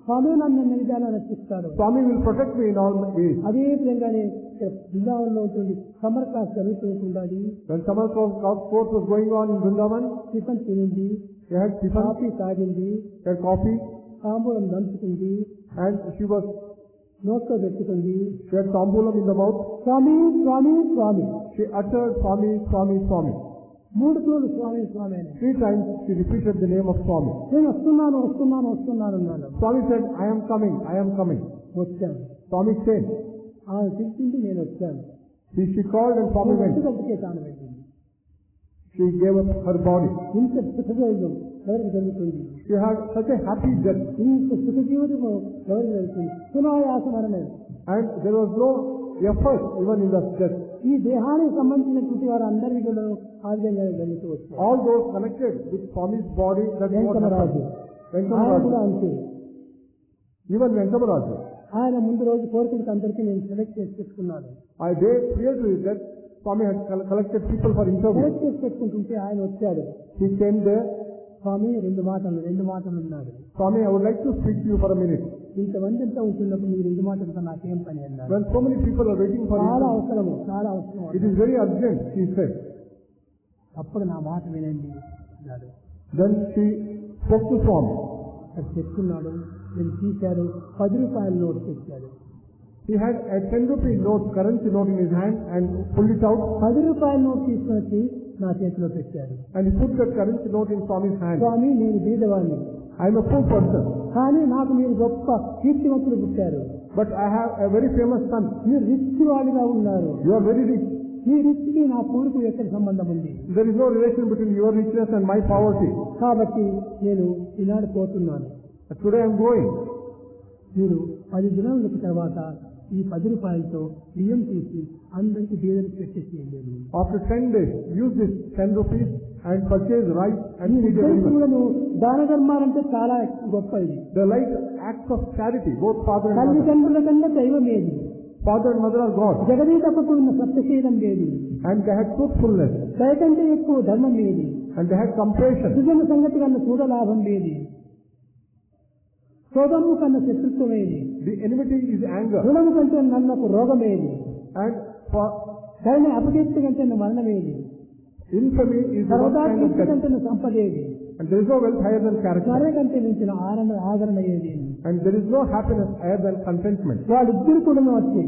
స్వామి నన్ను అన్ని విధాలు రక్షిస్తాడు. Swami will protect me in all ways. అదే విధంగానే బృందావనంలో ఉంటుంది సమ్మర్ క్లాస్ జరుగుతుండాలి. When summer course was going on in Vrindavan, tiffin తినింది, she had tiffin, కాఫీ తాగింది, she had coffee, తాంబూలం దంచుకుంది, and she నోట్లో పెట్టుకుంది. had tambulam in the mouth. Swamy Swamy Swamy, She uttered Swami, Swami, Swami. 3 తూర్లు స్వామి స్వామి అని. 3 times she repeated the name of Swami. నేను వస్తున్నాను వస్తున్నాను వస్తున్నాను అన్నాను. Swami said, I am coming, I am coming. వచ్చాను. Swami came. ఆమె పిలిచింది, నేను వచ్చాను. She called and Swami went. ఎందుకంటే తాను వెళ్ళింది. She gave up her body. ఇంత సుఖజీవితం ఎవరికి జరుగుతుంది? She had such a happy death. ఇంత సుఖజీవితం ఎవరికి జరుగుతుంది? సునాయాసం అనలేదు. And there was no effort even in that death. ఈ దేహానికి సంబంధించినటువంటి వారు అందరికీ కూడా ఆ విధంగా జరుగుతూ వచ్చారు. All those connected with Swami's body, that is what happened. ఆయన కూడా అంతే. Even Venkamaraju. ఆయన ముందు రోజు కోరికలకు అందరికీ నేను సెలెక్ట్ చేసి పెట్టుకున్నాను. Day prior to his death, Swami had collected people for interview. Select చేసి పెట్టుకుంటుంటే ఆయన వచ్చాడు. He came there. స్వామి 2 మాటలు అన్నాడు. Swami, I would like to speak to you for a minute. ఇంతమంది అంతా ఉంటున్నప్పుడు మీరు 2 మాటలతో నాకేం పని అన్నారు. When so many people are waiting for చాలా you, అవసరము, చాలా అవసరం. it is very urgent, he said. అప్పుడు నా మాట వినండి అన్నాడు. Then she spoke to Swami. అక్కడ చెప్తున్నాడు, నేను తీశాడు, 10 రూపాయల నోట్ తెచ్చాడు. He had a 10 rupee note, currency note in his hand and pulled it out. 10 రూపాయల నోట్ తీసుకుని వచ్చి నా చేతిలో పెట్టాడు. And he put that currency note in Swami's hand. స్వామి, నేను బీదవాడిని, I am a poor person. కానీ నాకు మీరు గొప్ప కీర్తివంతులు పుట్టారు. But I have a very famous son. మీరు రిచ్ వాడిగా ఉన్నారు. You are very rich. ఈ రిచ్ కి నా పూర్కు ఎక్కడ సంబంధం ఉంది? There is no relation between your richness and my poverty. కాబట్టి నేను ఈనాడు పోతున్నాను. Today I am going. మీరు 10 దినాల తర్వాత ఈ 10 రూపాయలతో బియ్యం తీసి అందరికీ బీదలకు పెట్టేసేయండి. After 10 days, use this 10 rupees and purchase rice and feed everyone. దాన ధర్మాలంటే చాలా గొప్పది. The light acts of charity, both father and mother. తల్లిదండ్రుల కన్నా దైవం ఏది? Father and mother are God. జగదీతకు కూడిన సత్యశీలం ఏది? And they had truthfulness. దయకంటే ఎక్కువ ధర్మం ఏది? And they had compassion. సుజన సంగతి కన్నా చూడలాభం ఏది? శోధము కన్నా శత్రుత్వం ఏది? The enmity is anger. రుణము కంటే నన్నకు రోగం ఏది? And for దాని అపకీర్తి కంటే మరణం ఏది? infamy is the worst kind of death. కంటే సంపద ఏది? And there is no wealth higher than character. మరే కంటే మించిన ఆదరణ ఏది? And there is no happiness higher than contentment. వాళ్ళిద్దరు కూడా వచ్చి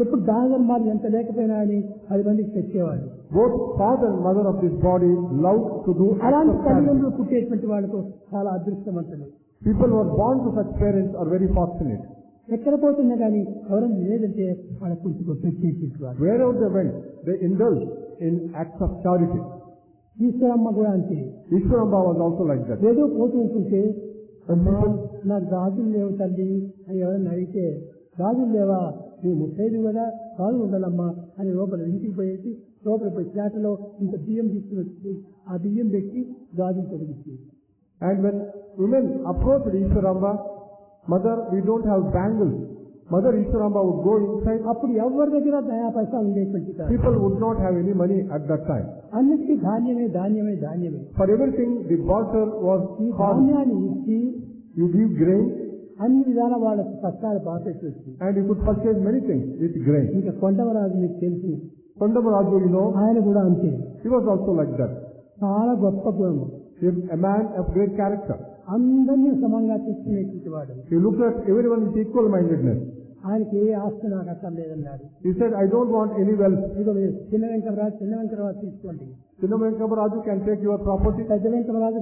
ఎప్పుడు దాన ధర్మాలు ఎంత లేకపోయినా అని 10 మందికి తెచ్చేవాడు. Both father and mother of this body love to do acts అలాంటి of charity. తల్లిదండ్రులు పుట్టేటువంటి వాళ్ళకు చాలా అదృష్టవంతులు. People who are born to such parents are very fortunate. ఎక్కడ పోతున్నా కానీ ఎవరైనా లేదంటే వాళ్ళ కొంచెం పెట్టేసేవాడు. Wherever they went, they indulged in acts of charity. Eshwaramma కూడా అంతే. Ishwaramba was also like that. ఏదో పోతుంటే నాకు గాజులు లేవు తల్లి అని ఎవరైనా అడిగితే, గాజులు లేవా, నువ్వు 35 కదా, గాజులు ఉండాలమ్మా అని లోపల ఇంటికి పోయేసి లోపల పోయి చేటలో ఇంత బియ్యం తీసుకుని వచ్చి ఆ బియ్యం పెట్టి గాజులు తొలగించి. And when women approached Ishwaramba, mother, we don't have bangles. Mother Ishwaramba would go inside. అప్పుడు ఎవరి దగ్గర 10 పైసా ఉండేటువంటి కాదు. People would not have any money at that time. అన్నిటికీ ధాన్యమే ధాన్యమే ధాన్యమే. For everything, the barter was ఈ corn. ధాన్యాన్ని ఇచ్చి You give grain, అన్ని విధాల వాళ్ళ కష్టాలు బాపెట్టి and you could purchase many things with grain. ఇంకా కొండమరాజు మీకు తెలుసు, Kondamaraju, you know, ఆయన కూడా అంతే. he was also like that. చాలా గొప్ప గుణము. A man of great character. అందరినీ సమంగా తీసుకునేటువంటి వాడు. He looked at everyone with equal mindedness. ఆయనకి ఏ ఆస్తి నాకు అక్కర్లేదన్నాడు. He said, I don't want any wealth. ఇదిగో మీరు చిన్న వెంకటరాజు తీసుకోండి. Chinna Venkaparaju can take your property. పెద్ద వెంకటరాజు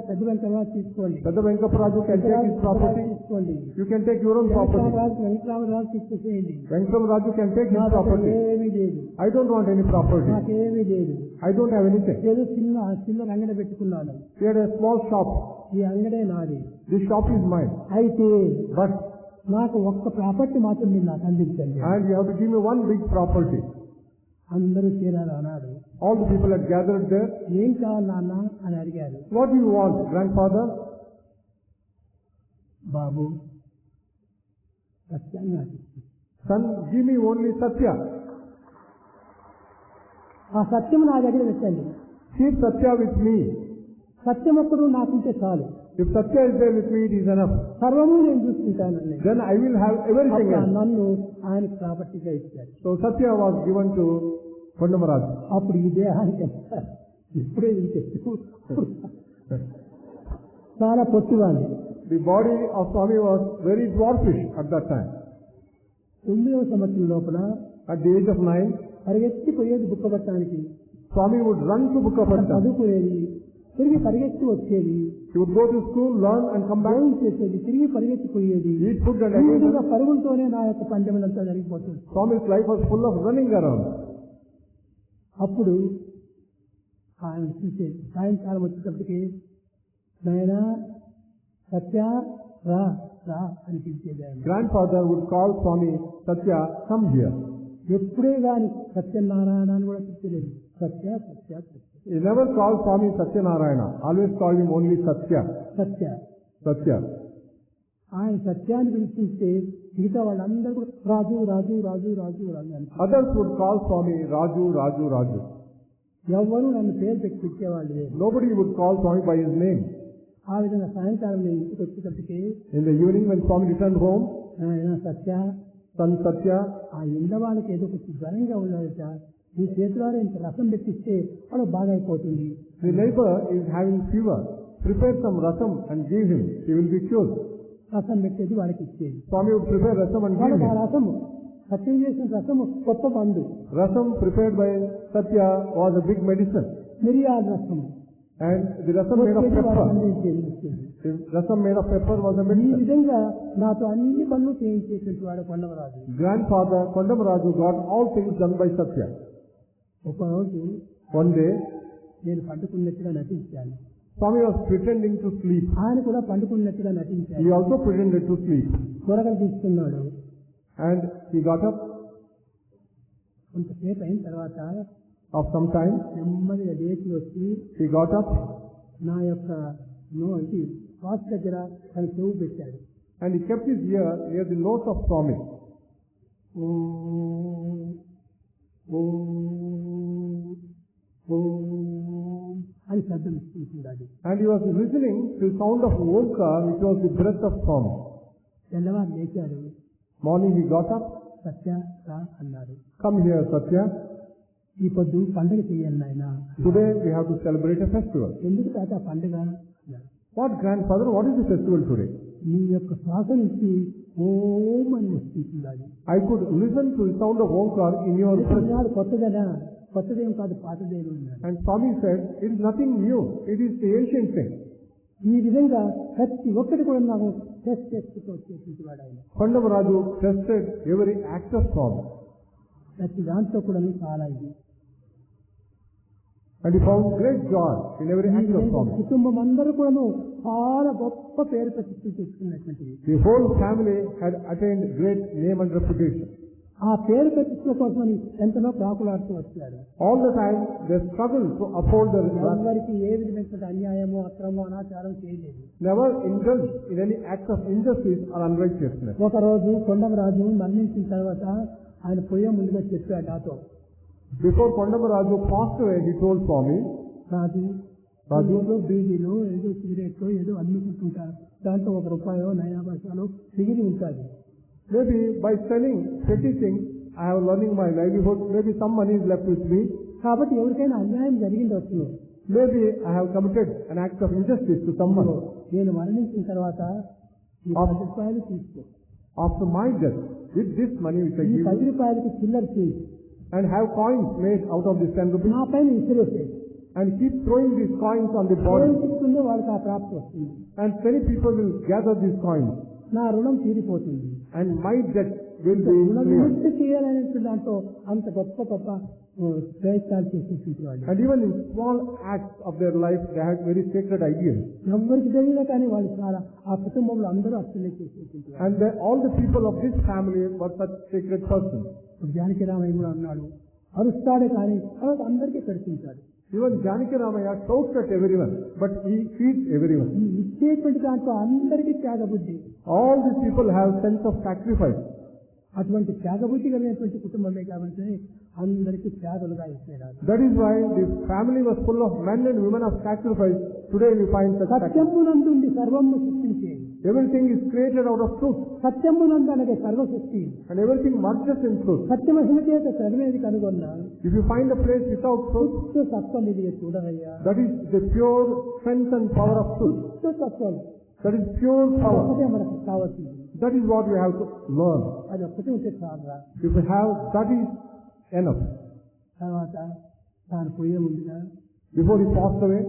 తీసుకోండి. Pedda Venkaparaju can take his property. తీసుకోండి. You can take your own property. Venkataramaraju తీసుకొచ్చేయండి. Venkaparaju can take his నాకు property. ఏమీ లేదు. I don't want any property. నాకేమీ లేదు. I don't have anything. ఏదో చిన్న అంగడి పెట్టుకున్నాను. He had a small shop. ఈ అంగడే నాది. This shop is mine. అయితే But, నాకు ఒక్క ప్రాపర్టీ మాత్రం మీరు నాకు అందించండి. and you have to give me one big property. అందరూ చేరారు అన్నాడు. All the people had gathered there. ఏం కావాలి నాన్న అని అడిగారు. What do you want, grandfather? బాబు సత్యాన్ని నాకు ఇచ్చి. Son, give me only Satya. ఆ సత్యం నా దగ్గర పెట్టండి. Keep Satya with me. సత్యం ఒక్కడు నాకుంటే చాలు. If Satya is there with me, it is enough. సర్వము నేను చూసుకుంటానండి. Then I will have everything else. నన్ను ఆయనకు ప్రాపర్టీగా ఇచ్చారు. So Satya was given to Kondamaraju. అప్పుడు ఈ దేహానికి ఇప్పుడే చాలా పొట్టివాడి. The body of Swami was very dwarfish at that time. 9వ సంవత్సరం లోపల At the age of 9, పరిగెత్తిపోయేది బుక్కబట్టానికి. Swami would run to Bukkapatta. చదువుకునేది, తిరిగి పరిగెత్తి వచ్చేది. He would go to school, learn and come back. చేసేది, తిరిగి పరిగెత్తిపోయేది. Eat food and again. పరుగులతోనే నా యొక్క పందెములంతా జరిగిపోతుంది. Swami's life was full of running around. అప్పుడు ఆయన చూసేది. సాయంకాలం వచ్చేటప్పటికి నాయనా సత్య రా రా అని పిలిచేది ఆయన. Grandfather would call Swami, Satya, come here. ఎప్పుడే గాని సత్యనారాయణ అని కూడా పిలిచలేదు. Satya Satya Satya. He never called Swami Satyanarayana. Always called him only Satya. Satya Satya. ఆయన సత్యాన్ని పిలిపిస్తే మిగతా వాళ్ళందరూ కూడా రాజు రాజు రాజు రాజు రాజు అని. Others would call Swami Raju, Raju, Raju. ఎవరు నన్ను పేరు పెట్టి పిలిచేవాళ్ళు లేదు. Nobody would call Swami by his name. ఆ విధంగా సాయంకాలం నేను ఇంటికి వచ్చేటప్పటికి In the evening when Swami returned home, ఆయన సత్య son Satya, ఆ ఇండ వాళ్ళకి ఏదో కొంచెం జ్వరంగా ఉన్నదట, ఈ చేతిలోనే ఇంత రసం పెట్టిస్తే వాడు బాగా అయిపోతుంది. the neighbor is having fever. Prepare some rasam and give him. He will be cured. రసం పెట్టేది వాడికి ఇచ్చేది. Swami would prepare rasam and give వాడు ఆ him. రసము సత్యం చేసిన రసము కొత్త పండు. Rasam prepared by Satya was a big medicine. మిరియాల రసము. And the rasam made of pepper. అందించేది. The rasam made of pepper was a ఈ medicine. విధంగా నాతో అన్ని పనులు చేయించేటువంటి వాడు కొండవరాజు. Grandfather Kondamaraju got all things done by Satya. ఒకరోజు One day, నేను పండుకున్నట్టుగా నటించాను. Swami was pretending to sleep. ఆయన కూడా పండుకున్నట్టుగా నటించాను. He also pretended to sleep. కూరగాయలు తీసుకున్నాడు. And he got up. కొంతసేపు అయిన తర్వాత Of some time, నెమ్మదిగా లేచి వచ్చి he got up నా యొక్క శ్వాస దగ్గర తన చెవు పెట్టాడు. and he kept his ear near the nose of Swami. ఓం ఓం ఓం అని శబ్దం ఇస్తుంది అది. And he was listening to the sound of Omkar, which was the breath of Swami. తెల్లవారు లేచాడు. Morning he got up. సత్య రా అన్నాడు. Come here, Satya. ఈ పొద్దు పండుగ చేయాలి నాయన. Today we have to celebrate a festival. ఎందుకు తాత పండుగ అన్నాడు. What, grandfather? What is the festival today? నీ యొక్క శ్వాస నుంచి ఓం అని వస్తుంది అది. I could listen to the sound of Omkar in your breath. కొత్తదేనా? కొత్తదేం కాదు, పాతదేను అన్నాడు. And Swami said, it is nothing new. It is the ancient thing. ఈ విధంగా ప్రతి ఒక్కటి కూడా నాకు టెస్ట్ చేసుకుంటూ వచ్చేటువంటి వాడు ఆయన. Kondamaraju tested every act of Swami. ప్రతి దాంట్లో కూడా చాలా ఇది. And he found great joy in every act of Swami. కుటుంబం అందరూ కూడా చాలా గొప్ప పేరు ప్రతిష్టలు తెచ్చుకున్నటువంటిది. The whole family had attained great name and reputation. ఆ పేరు ప్రతిష్టల కోసం ఎంతనో ప్రాకులాడుతూ వచ్చారు. All the time they struggled to uphold their ఎవరికి ఏ విధమైన అన్యాయమో అక్రమో అనాచారం చేయలేదు. never indulged in any act of injustice or unrighteousness. ఒకరోజు కొండమరాజు మరణించిన తర్వాత ఆయన పోయే ముందుగా చెప్పాడు నాతో. Before Kondamaraju passed away, he told Swami, రాజు బీడీలో ఏదో సిగరెట్లో ఏదో అమ్ముకుంటుంటారు, దాంట్లో ₹1 9 పైసలు మిగిలి ఉంటుంది. maybe by selling petty things, I have learning my livelihood, maybe some money is left with me. కాబట్టి ఎవరికైనా అన్యాయం జరిగిండొచ్చు. Maybe I have committed an act of injustice to someone. నేను మరణించిన తర్వాత ఈ ₹10 తీసుకో. after my death, with this money which I ఈ give 10 you, రూపాయలకి చిల్లర చేయి, and have coins made out of this 10 rupees, నా పైన విసిరేసే. and keep throwing these coins on the body, ఇస్తుందో వాళ్ళకి ఆ ప్రాప్తి వస్తుంది. and many people will gather these coins, నా రుణం తీరిపోతుంది. and my debt will be రుణ cleared. విముక్తి చేయాలనేటువంటి దాంట్లో అంత గొప్ప గొప్ప ప్రయత్నాలు చేసేటువంటి వాళ్ళు. And even in small acts of their life, they had very sacred ideas. ఎవరికి తెలియదు కానీ వాళ్ళు చాలా ఆ కుటుంబంలో అందరూ అర్థమే చేసేటువంటి వాళ్ళు. And all the people of this family were such sacred persons. Janaki Ramayya కూడా అన్నాడు, అరుస్తాడే కానీ తర్వాత అందరికీ పెడుతుంటాడు. Even Janaki Ramaya shouts at everyone, but he feeds everyone. ఈ ఇచ్చేటువంటి దాంట్లో అందరికీ త్యాగబుద్ధి. All these people have sense of sacrifice. అటువంటి త్యాగబుద్ధి కలిగినటువంటి కుటుంబమే కాబట్టి అందరికీ త్యాగులుగా ఇచ్చేయాలి. That is why this family was full of men and women of sacrifice. Today we find such sacrifice. సత్యమునందుండి సర్వము సృష్టించే. Everything is created out of truth. సత్యమునందు అనగా సర్వశక్తి. And everything merges in truth. సత్యమహిమ చేత సర్వేది కనుగొన్నా. If you find a place without truth, సత్వం ఇది చూడవయ్యా. that is the pure strength and power of truth. సత్వం. That is pure power. అదే మనకు కావాల్సింది. That is what we have to learn. అది ఒక్కటే ఉంటే చాలురా. If we have, that is enough. తర్వాత తాను పోయే ముందుగా Before he passed away,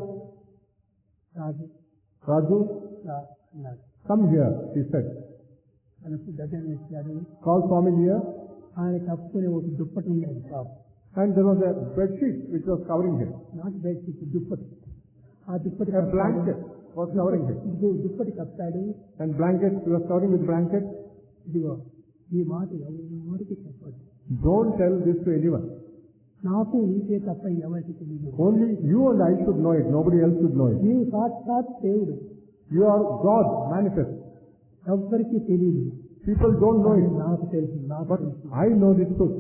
Raju Raju, అన్నాడు. come here, he said. తనకు దగ్గర ఇచ్చాడు. Call Swami here. ఆయన కప్పుకునే ఒక దుప్పటి ఉండేది పాపం. And there was a bed sheet which was covering him. Not bed sheet, దుప్పటి. ఆ దుప్పటి A blanket was covering him. దుప్పటి కప్పాడు. And blanket, he was covering with blanket. ఇదిగో ఈ మాట ఎవరికి చెప్పదు. Don't tell this to anyone. నాకు నీకే తప్ప ఎవరికి తెలియదు. Only you and I should know it. Nobody else should know it. నీవు సాక్షాత్ దేవుడు. You are God manifest. ఎవరికి తెలియదు. People don't know it. నాకు తెలుసు. But I know this truth.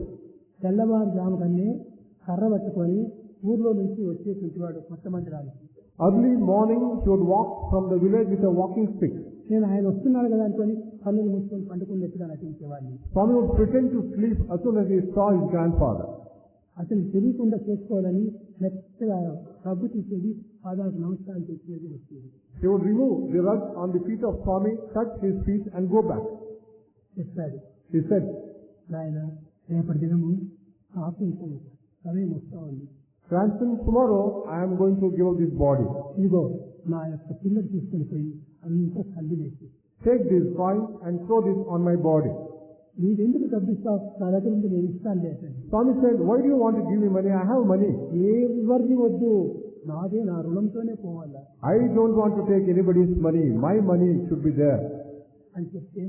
తెల్లవారుజాము కన్నీ కర్ర పట్టుకొని ఊర్లో నుంచి వచ్చేటువంటి వాడు కొత్త మందిరానికి. Early morning he would walk from the village with a walking stick. నేను ఆయన వస్తున్నాడు కదా అనుకొని కన్నులు మూసుకొని పండుకున్నట్టుగా నటించేవాడిని. Swami would pretend to sleep as soon as he saw his grandfather. అసలు తెలియకుండా చేసుకోవాలని మెత్తగా రగ్గు తీసేది, పాదాలకు నమస్కారం చేసేది వచ్చేది. He would remove the rug on the feet of Swami, touch his feet and go back. చెప్పాడు. He said, నాయన రేపటి దినము ఆత్మకు సమయం వస్తా ఉంది. grandson, tomorrow I am going to give up this body. ఇదిగో నా యొక్క పిల్లలు తీసుకుని పోయి అంతా కళ్ళు వేసి Take this coin and throw this on my body. నీవెందుకు డబ్బిస్తావు, నా దగ్గర నుంచి నేను ఇస్తాను లేదండి. Swami said, why do you want to give me money? I have money. ఎవరిది వద్దు, నాదే, నా రుణంతోనే పోవాలా. I don't want to take anybody's money. My money should be there. అని చెప్తే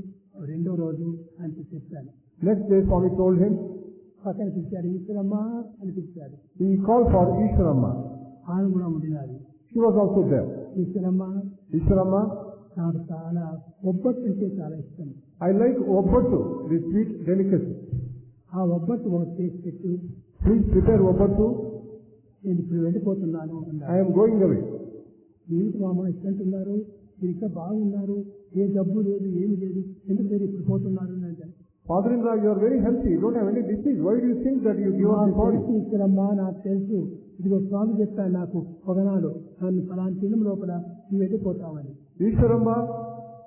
రెండో రోజు అని చెప్పాను. Next day Swami told him, పక్కన పిలిచాడు, ఈశ్వరమ్మ అని పిలిచాడు. he called for Ishwaramma. ఆమె కూడా ఉండినాడు. She was also there. Eshwaramma, నాకు చాలా ఒబ్బట్టు అంటే చాలా ఇష్టం. I like Obbattu, the sweet delicacy. ఆ ఒబ్బట్టు ఒకటి చేసి పెట్టి, Please prepare Obbattu. నేను ఇప్పుడు వెళ్ళిపోతున్నాను. I am going away. ఏంటి మామ ఇష్టంటున్నారు, మీరు ఇంకా బాగున్నారు, ఏ జబ్బు లేదు, ఏమి లేదు, ఎందుకు మీరు ఇప్పుడు పోతున్నారు అంటే, Father-in-law, you are very healthy. You don't have any disease. Why do you think that you give up the body? Eshwaramma, నాకు తెలుసు, ఇదిగో స్వామి చెప్పాను నాకు ఒకనాడు, నన్ను ఫలాని దినం లోపల నువ్వు వెళ్ళిపోతామని. Ishwaramma,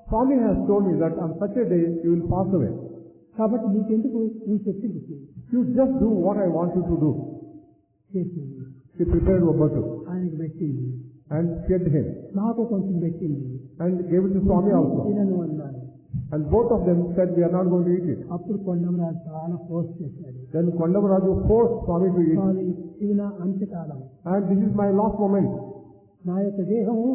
Swami has told me that on such a day you will pass away. కాబట్టి నీకెందుకు, నువ్వు చెప్పింది You just do what I want you to do. చేసింది. She prepared Obbattu ఆయనకు పెట్టింది, and fed him నాకు కొంచెం పెట్టింది, and gave it to Swami also. తినను అన్నాను. And both of them said, we are not going to eat it. అప్పుడు కొండమరాజు చాలా ఫోర్స్ చేశాడు. Then Kondamaraju forced Swami to eat. స్వామి, ఇది నా అంత్యకాలం. And this is my last moment. నా యొక్క దేహము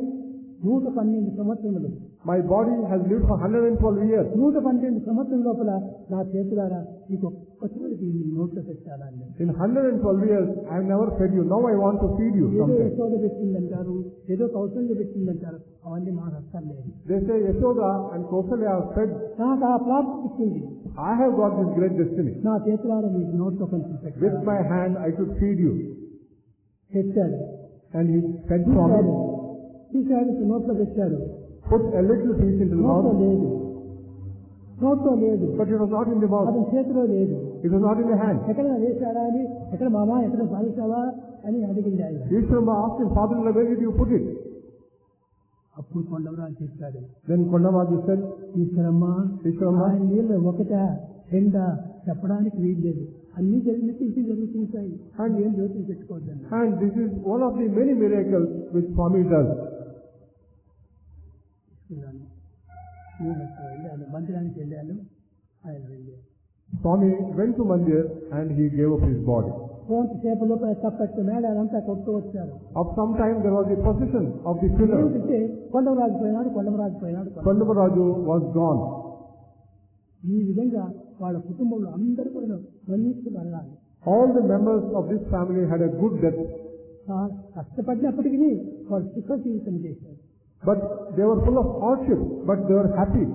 112 సంవత్సరములు. My body has lived for 112 years. 112 సంవత్సరం లోపల నా చేతులారా నీకు ఒక్కసారి నోట్లో పెట్టాలని. In 112 years, I have never fed you. Now I want to feed you ఏదో something. యశోద పెట్టిందంటారు, ఏదో కౌశల్య పెట్టిందంటారు, అవన్నీ మాకు అక్కర్లేదు. They say Yashoda and Kausalya have fed. నాకు ఆ ప్రాప్తి ఇచ్చింది. I have got this great destiny. నా చేతులారా మీకు నోట్లో కొంచెం With పెట్టారు. my hand, I should feed you. పెట్టాడు. And he fed Swami. తీశాడు, నోట్లో పెట్టాడు. Put a little piece into the నోట్లో mouth. లేదు, నోట్లో లేదు, But it was not in the mouth. అతని చేతిలో లేదు. It was not in the hand. ఎక్కడ వేశాడా అని, ఎక్కడ మామా ఎక్కడ భావిస్తావా అని అడిగింది ఆయన. Ishwaramma asked him, Father-in-law, where did you put it? అప్పుడు కొండవరాజు చెప్పాడు. Then Kondavaju said, Eshwaramma Ishwarama, ఆయన నీళ్ళు ఒకట రెండా చెప్పడానికి వీల్లేదు, అన్ని జరిగినట్టు ఇది జరుగుతుంటాయి అని ఏం జ్యోతిని పెట్టుకోవద్దండి. and this is one of the many miracles which Swami does. తీసుకున్నాను, నేను అక్కడ వెళ్ళాను, మందిరానికి వెళ్ళాను, ఆయన వెళ్ళాను. Swami went to Mandir and he gave up his body. కొంతసేపు లోపల తప్పట్టు మేడాలంతా కొట్టు వచ్చారు. Of some time there was a procession of the funeral. ఏమిటంటే కొండవరాజు పోయినాడు, కొండవరాజు పోయినాడు. Kondavaraju was gone. ఈ విధంగా వాళ్ళ కుటుంబంలో అందరూ కూడా మన్నిస్తూ మరణాలు. All the members of this family had a good death. కష్టపడినప్పటికీ వాళ్ళు సుఖ జీవితం చేశారు. But they were full of hardship, but they were happy.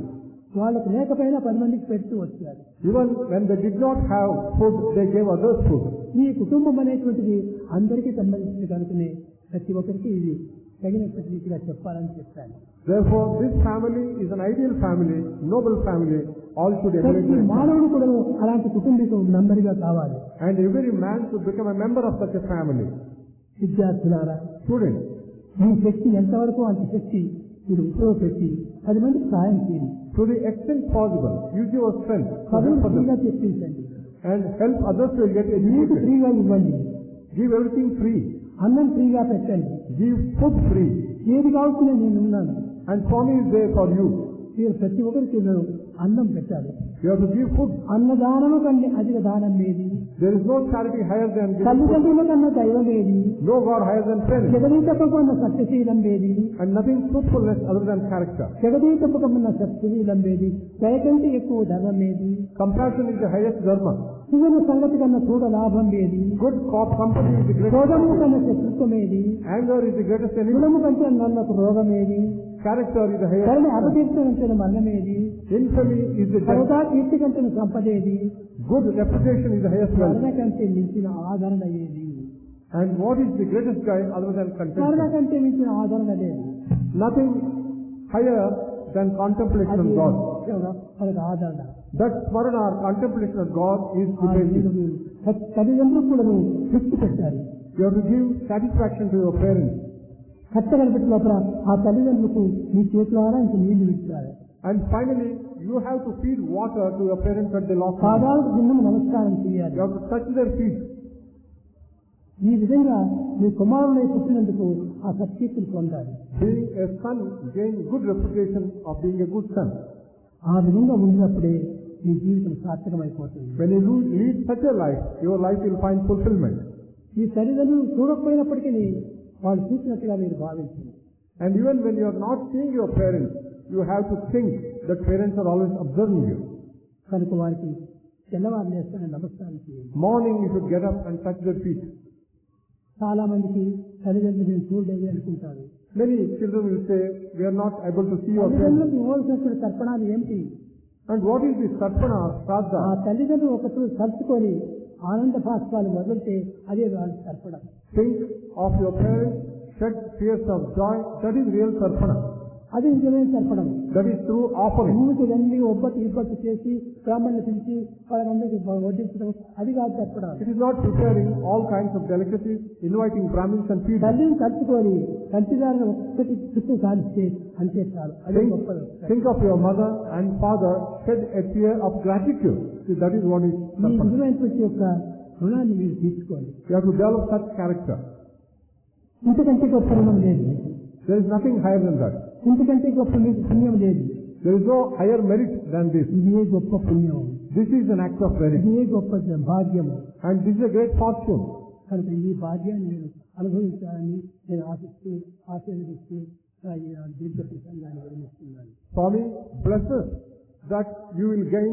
వాళ్ళకు లేకపోయినా 10 మందికి పెడుతూ వచ్చారు. Even when they did not have food, they gave others food. ఈ కుటుంబం అనేటువంటిది అందరికీ సంబంధించింది కనుకనే ప్రతి ఒక్కరికి ఇది తగినటువంటి రీతిగా చెప్పాలని చెప్పాను. Therefore, this family is an ideal family, noble family. All should emulate ప్రతి it. మానవుడు కూడా అలాంటి కుటుంబీకు మెంబర్గా కావాలి. And every man should become a member of such a family. విద్యార్థులారా, Students, మీ శక్తి ఎంతవరకు అంత శక్తి మీరు ఉపయోగపెట్టి 10 మందికి సహాయం చేయండి. to the extent possible, use your strength to చదువు help ఫ్రీగా others చెప్పించండి, and help others to get నీకు educated. ఫ్రీగా ఇవ్వండి, Give everything free. అన్నం ఫ్రీగా పెట్టండి, Give food free. ఏది కావాల్సిన నేను ఉన్నాను. And Swami is there for you. మీరు ప్రతి ఒక్కరికి అన్నం పెట్టాలి. You have to give food. అన్నదానము కన్నా అధిక దానం ఏది? There is no charity higher than giving food. తల్లిదండ్రుల కన్నా దైవం ఏది? No God higher than parents. జగదీతపకన్న సత్యశీలం ఏది? And nothing truthfulness other than character. జగదీతపకన్న సత్యశీలం ఏది? దయ కంటే ఎక్కువ ధర్మం ఏది? Compassion is the highest dharma. సుగమ సంగతి కన్నా చూడ లాభం ఏది? Good company is the greatest. క్రోధము కన్నా శత్రుత్వం ఏది? Anger is the greatest enemy. గుణము కంటే నల్లకు రోగం ఏది? Character is the highest. కరుణ అపకీర్తన మరణం ఏది? Infamy is the death. సరదా కీర్తి కంటే సంపద ఏది? Good reputation is the highest wealth. కరుణ కంటే మించిన ఆదరణ ఏది? And what is the greatest guide other than Karuna contentment? కంటే మించిన ఆదరణ లేదు. Nothing higher than contemplation of God. మనకు ఆదరణ. That smarana or contemplation of God is the basis. తల్లిదండ్రులు కూడా తృప్తి పెట్టారు. You have to give satisfaction to your parents. కట్టగల పెట్టి లోపల ఆ తల్లిదండ్రులకు మీ చేతులారా ఇంక నీళ్లు విచ్చారు. And finally, you have to feed water to your parents at the last. పాదాలకు భిన్నము నమస్కారం చేయాలి. You have to touch their feet. ఈ విధంగా మీ కుమారులై పుట్టినందుకు ఆ సత్కీర్తిని పొందాలి. Being a son, gain good reputation of being a good son. ఆ విధంగా ఉండినప్పుడే మీ జీవితం సార్థకమైపోతుంది. When you lead such a life, your life will find fulfillment. ఈ తల్లిదండ్రులు చూడకపోయినప్పటికీ వాళ్ళు చూసినట్టుగా మీరు భావించండి. And even when you are not seeing your parents, you have to think that parents are always observing you. కనుక వారికి తెల్లవారు లేస్తేనే నమస్కారం చేయండి. Morning you should get up and touch their feet. చాలా మందికి తల్లిదండ్రులు మేము చూడలేదు అనుకుంటారు. Many children will say, we are not able to see your parents. తల్లిదండ్రులకు ఇవ్వాల్సినటువంటి తర్పణాలు ఏమిటి? And what is the sarpana, ఆ shraddha? తల్లిదండ్రులు ఒకరు తలుచుకొని ఆనంద భాష్పాలు వదిలితే అదే వాళ్ళ తర్పణం. Think of your parents, shed tears of joy. That is real sarpana. అది నిజమైన తర్పణం. That is true offering. భూమికి వెళ్ళి ఇబ్బట్టు చేసి బ్రాహ్మణులు పిలిచి వాళ్ళందరికీ వడ్డించడం అది కాదు తర్పణం. It is not preparing all kinds of delicacies, inviting Brahmins and feeding. తల్లిని తలుచుకొని కంటిదారిని ఒక్కటి చుట్టూ కాల్చితే అంతే చాలు. అదే గొప్పది. Think of your mother and father, shed a tear of gratitude. See, that is what is ఈ sarpana. విధమైనటువంటి యొక్క రుణాన్ని మీరు తీసుకోండి. You have to develop such character. ఇంతకంటే గొప్ప రుణం లేదు. There is nothing higher than that. ఇంతకంటే గొప్ప మీకు పుణ్యం లేదు. There is no higher merit than this. ఇదే గొప్ప పుణ్యం. This is an act of merit. ఇదే గొప్ప భాగ్యము. And this is a great fortune. కనుక ఈ భాగ్యాన్ని నేను అనుభవించాలని నేను ఆశీర్వదిస్తూ దీర్ఘ ప్రసంగాన్ని విరమిస్తున్నాను. Swami blesses that you will gain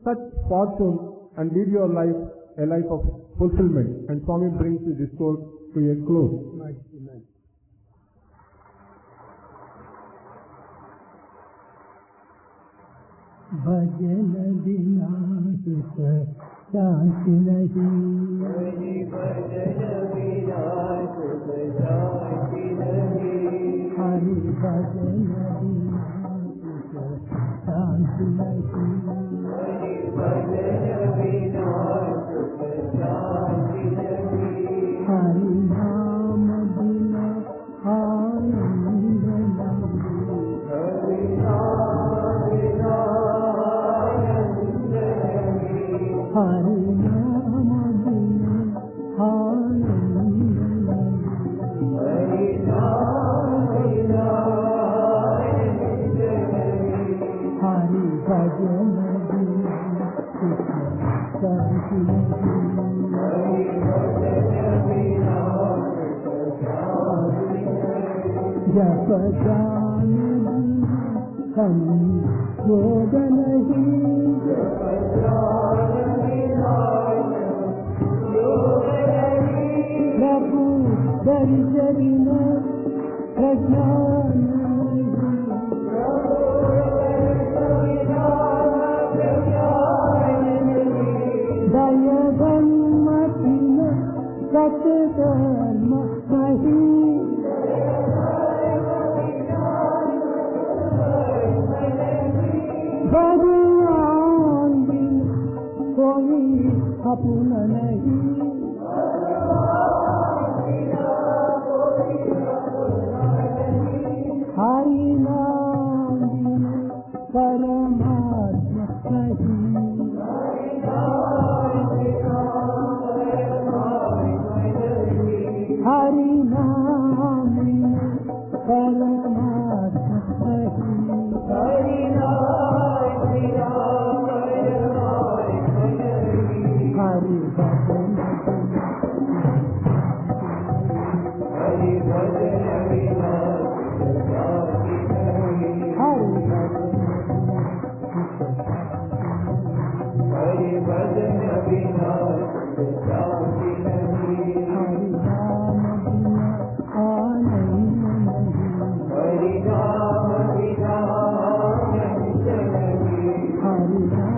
such fortune and lead your life a life of fulfillment. And Swami brings the discourse to a close. भजन बिना सुख शांति नहीं, भजन बिना सुख शांति नहीं, हरि भजन बिना सुख शांति नहीं, हरि भजन बिना सुख शांति नहीं, हरि नाम बिना आनंद नहीं। हरि नाम बिना आनंद हरि नाम बिना हरि भजन बिना शांति हरि भजन बिना जप जान हम योग नहीं प्रभु दर्शन प्रज्ञान दय धर्मति सत्कर्म नहीं भगवान बिन कोई अपना नहीं हरि नाम बिन परमात्मा नहीं हरि नाम बिन परमात्मा नहीं हरि हरि भजन हरि भजन बिना हरि भजन बिना शांति नहीं हरि नाम बिना आनंद नहीं हरि नाम बिना आनंद नहीं हरि